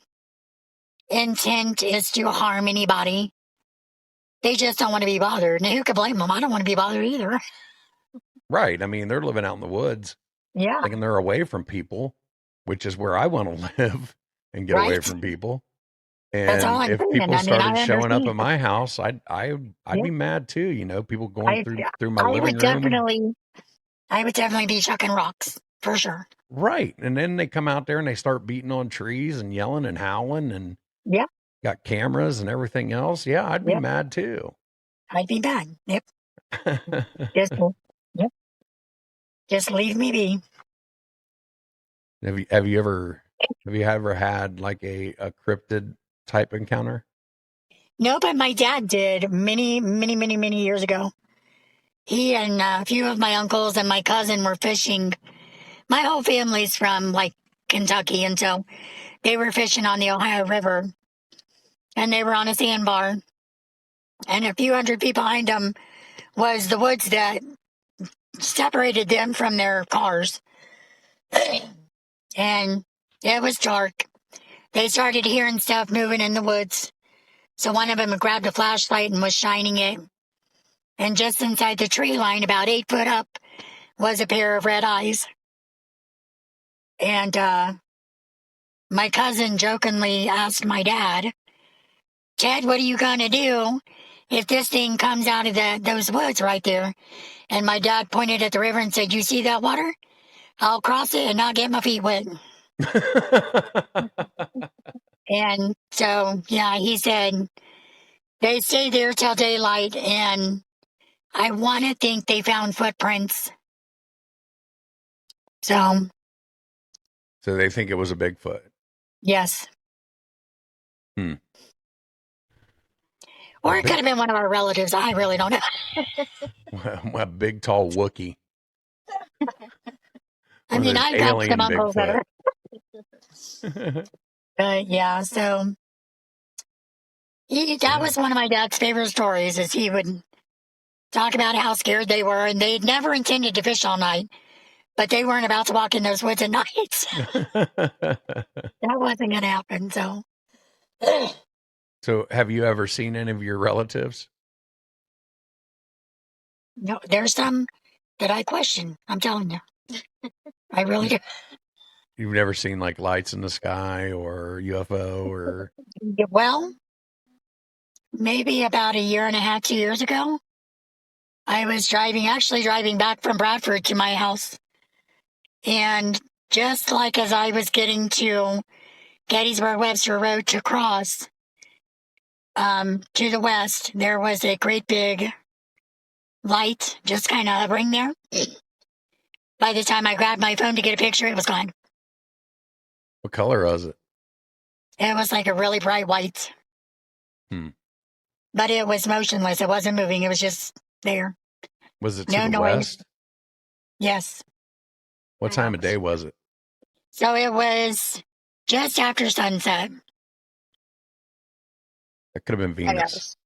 intent is to harm anybody. They just don't want to be bothered. Now, who could blame them? I don't want to be bothered either. Right. I mean, they're living out in the woods. Yeah. Thinking they're away from people, which is where I want to live and get away from people. And that's all I'm if saying. people started showing up at my house, I'd be mad too. People going through my living room. I would definitely be chucking rocks for sure. Right. And then they come out there and they start beating on trees and yelling and howling and got cameras and everything else. Yeah, I'd be mad too. I'd be mad. Yep. Just leave me be. Have you ever had like a cryptid type encounter? No, but my dad did many, many, many, many years ago. He and a few of my uncles and my cousin were fishing. My whole family's from like Kentucky, and so they were fishing on the Ohio River. And they were on a sandbar. And a few hundred feet behind them was the woods that separated them from their cars. And it was dark. They started hearing stuff moving in the woods. So one of them grabbed a flashlight and was shining it. And just inside the tree line, about 8 foot up, was a pair of red eyes. And my cousin jokingly asked my dad, Ted, what are you going to do if this thing comes out of those woods right there? And my dad pointed at the river and said, you see that water? I'll cross it and not get my feet wet. And so, he said, they stayed there till daylight, and I want to think they found footprints. So they think it was a Bigfoot. Yes. Or it could have been one of our relatives. I really don't know. A big, tall Wookiee. I mean, I've got some uncles that are. So that was one of my dad's favorite stories, is he would talk about how scared they were, and they'd never intended to fish all night, but they weren't about to walk in those woods at night. That wasn't going to happen, so. So have you ever seen any of your relatives? No, there's some that I question. I'm telling you. I really do. You've never seen like lights in the sky or UFO or Well, maybe about a year and a half, 2 years ago, I was actually driving back from Bradford to my house. And just like as I was getting to Gettysburg Webster Road to cross to the west, there was a great big light just kind of hovering there. By the time I grabbed my phone to get a picture, it was gone. what color was it? It was like a really bright white. But it was motionless. It wasn't moving. It was just there. Was it to No the noise. west? Yes. What time of day was it? So it was just after sunset. It could have been Venus.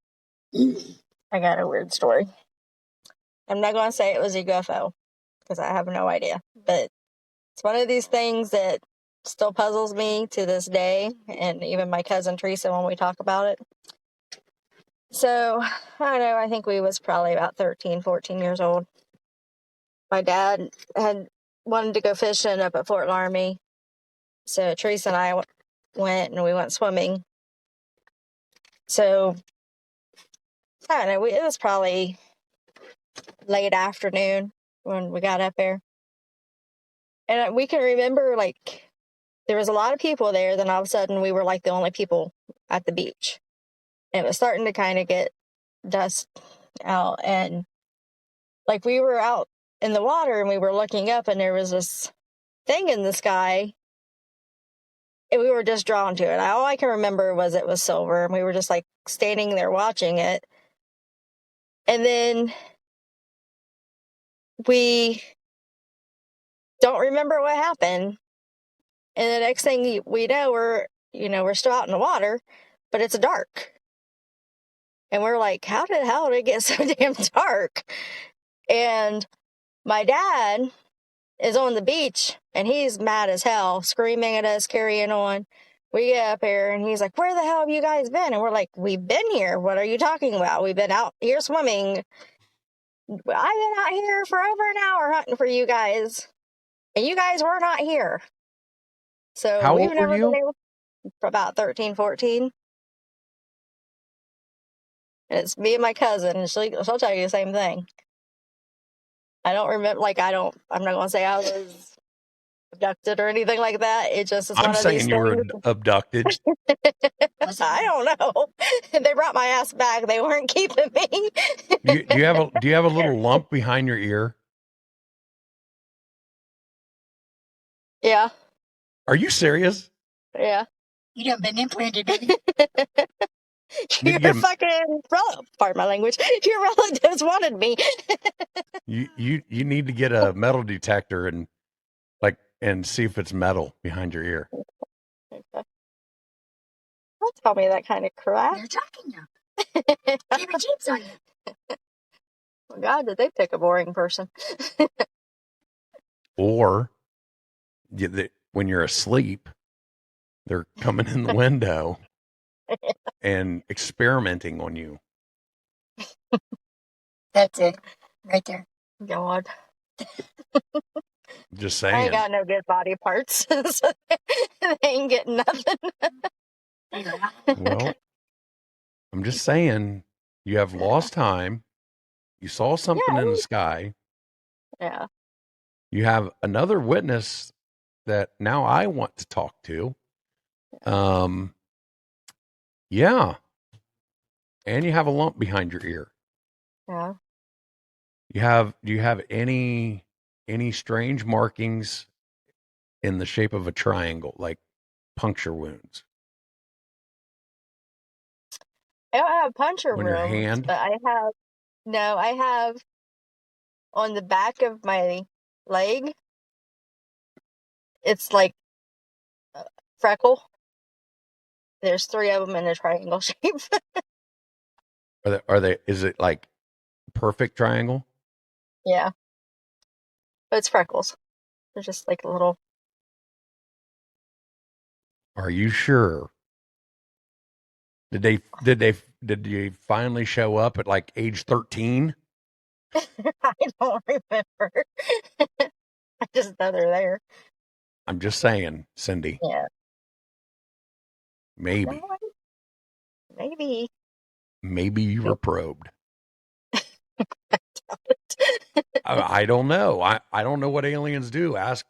I got a weird story. I'm not going to say it was a UFO because I have no idea. But it's one of these things that still puzzles me to this day. And even my cousin Teresa when we talk about it. So, I don't know. I think we was probably about 13, 14 years old. My dad had wanted to go fishing up at Fort Laramie. So Teresa and I went and we went swimming. So, I don't know. It was probably late afternoon when we got up there. And we can remember, like, there was a lot of people there. Then all of a sudden, we were, like, the only people at the beach. And it was starting to kind of get dust out. And, like, we were out in the water and we were looking up and there was this thing in the sky. And we were just drawn to it. All I can remember was it was silver. And we were just, like, standing there watching it. And then we don't remember what happened. And the next thing we know, we're still out in the water, but it's dark. And we're like, how the hell did it get so damn dark? And my dad is on the beach and he's mad as hell, screaming at us, carrying on. We get up here and he's like, where the hell have you guys been? And we're like, we've been here. What are you talking about? We've been out here swimming. I've been out here for over an hour hunting for you guys. And you guys were not here. So How we've old never were been you? able for about 13, 14. And it's me and my cousin, and she'll tell you the same thing. I don't remember, I'm not going to say I was abducted or anything like that. It just is I'm one of these saying you were things. abducted. I don't know. They brought my ass back. They weren't keeping me. Do you have a little lump behind your ear? Yeah. Are you serious? Yeah. You done been implanted, baby. Need to get 'em- pardon my language. Your relatives wanted me. You need to get a metal detector and see if it's metal behind your ear. Don't tell me that kind of crap. They're talking now. Keep your jeeps on you. Oh, God, did they pick a boring person? Or when you're asleep, they're coming in the window and experimenting on you. That's it. Right there. God. Just I saying. ain't got no good body parts. So they ain't getting nothing. Well, I'm just saying, you have lost time. You saw something in the sky. Yeah. You have another witness that now I want to talk to. Yeah. And you have a lump behind your ear. Yeah. Do you have any strange markings in the shape of a triangle, like puncture wounds? I don't have puncture On your wounds, hand? but I have on the back of my leg. It's like a freckle. There's 3 of them in a triangle shape. Is it like perfect triangle? Yeah. But it's freckles. They're just like a little. Are you sure? Did you finally show up at like age 13? I don't remember. I just know they're there. I'm just saying, Cindy. Yeah. Maybe. No, maybe. Maybe you were probed. I don't know. I don't know what aliens do. Ask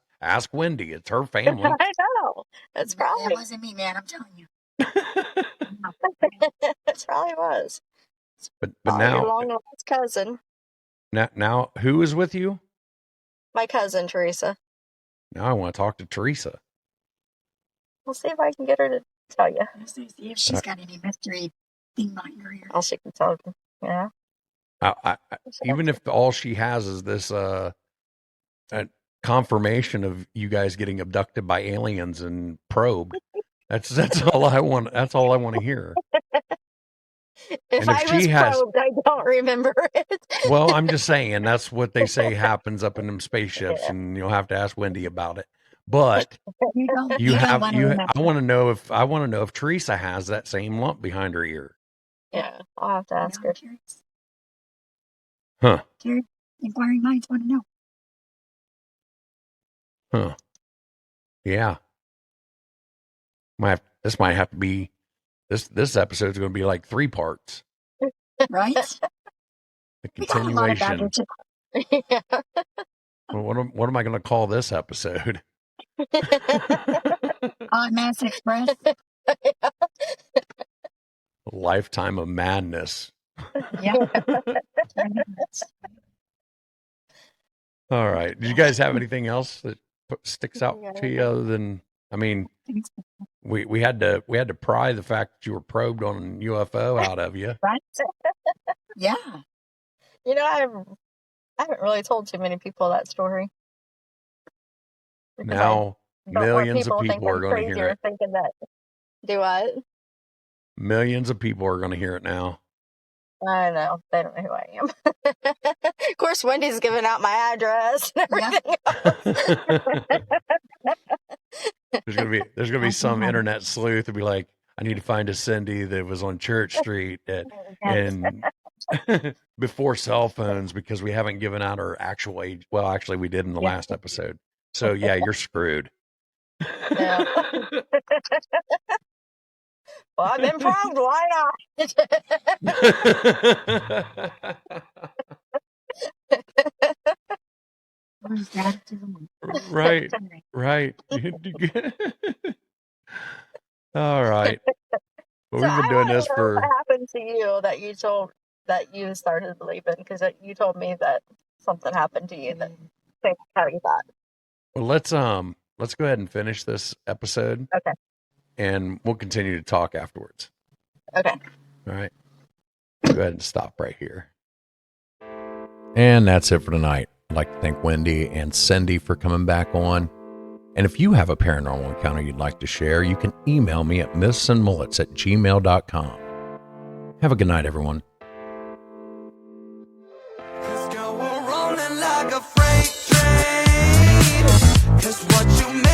Wendy. It's her family. I know. That's probably. It wasn't me, man. I'm telling you. It probably was. But Probably your now, long-lost cousin. now, who is with you? My cousin, Teresa. Now I want to talk to Teresa. We'll see if I can get her to tell you. Let's see if she's got any mystery thing behind her ear. All she can tell you. Yeah. Even if all she has is this a confirmation of you guys getting abducted by aliens and probed, that's all I want. That's all I want to hear. If I was probed, I don't remember it. Well, I'm just saying that's what they say happens up in them spaceships, and you'll have to ask Wendy about it. But I want to know if Teresa has that same lump behind her ear. Yeah, I'll have to ask her. Huh. Inquiring minds want to know. Huh. Yeah. This might have to be this episode's going to be like 3 parts. Right? The continuation. Yeah. Well, what am I going to call this episode? Mass Express. Lifetime of Madness. Yeah. All right. Did you guys have anything else that sticks out to you other than? I mean, we had to pry the fact that you were probed on UFO out of you. Right? Yeah. You know, I haven't really told too many people that story. Now millions of people are going to hear it. Thinking that. Do what? Millions of people are going to hear it now. I know. They don't know who I am. Of course, Wendy's giving out my address and everything else. There's gonna be some internet sleuth who'll be like, I need to find a Cindy that was on Church Street and before cell phones, because we haven't given out our actual age. Well, actually, we did in the last episode. So yeah, you're screwed. Yeah. Well, I've been probed. Why not? Right. All right. Well, we've been doing this for. What happened to you that you started believing? Because you told me that something happened to you that changed how you thought. Well, let's go ahead and finish this episode. Okay. And we'll continue to talk afterwards. Okay. All right. Go ahead and stop right here. And that's it for tonight. I'd like to thank Wendy and Cindy for coming back on. And if you have a paranormal encounter you'd like to share, you can email me at mythsandmullets@gmail.com. Have a good night, everyone. Cause girl, we're rolling like a freight train. Cause what you make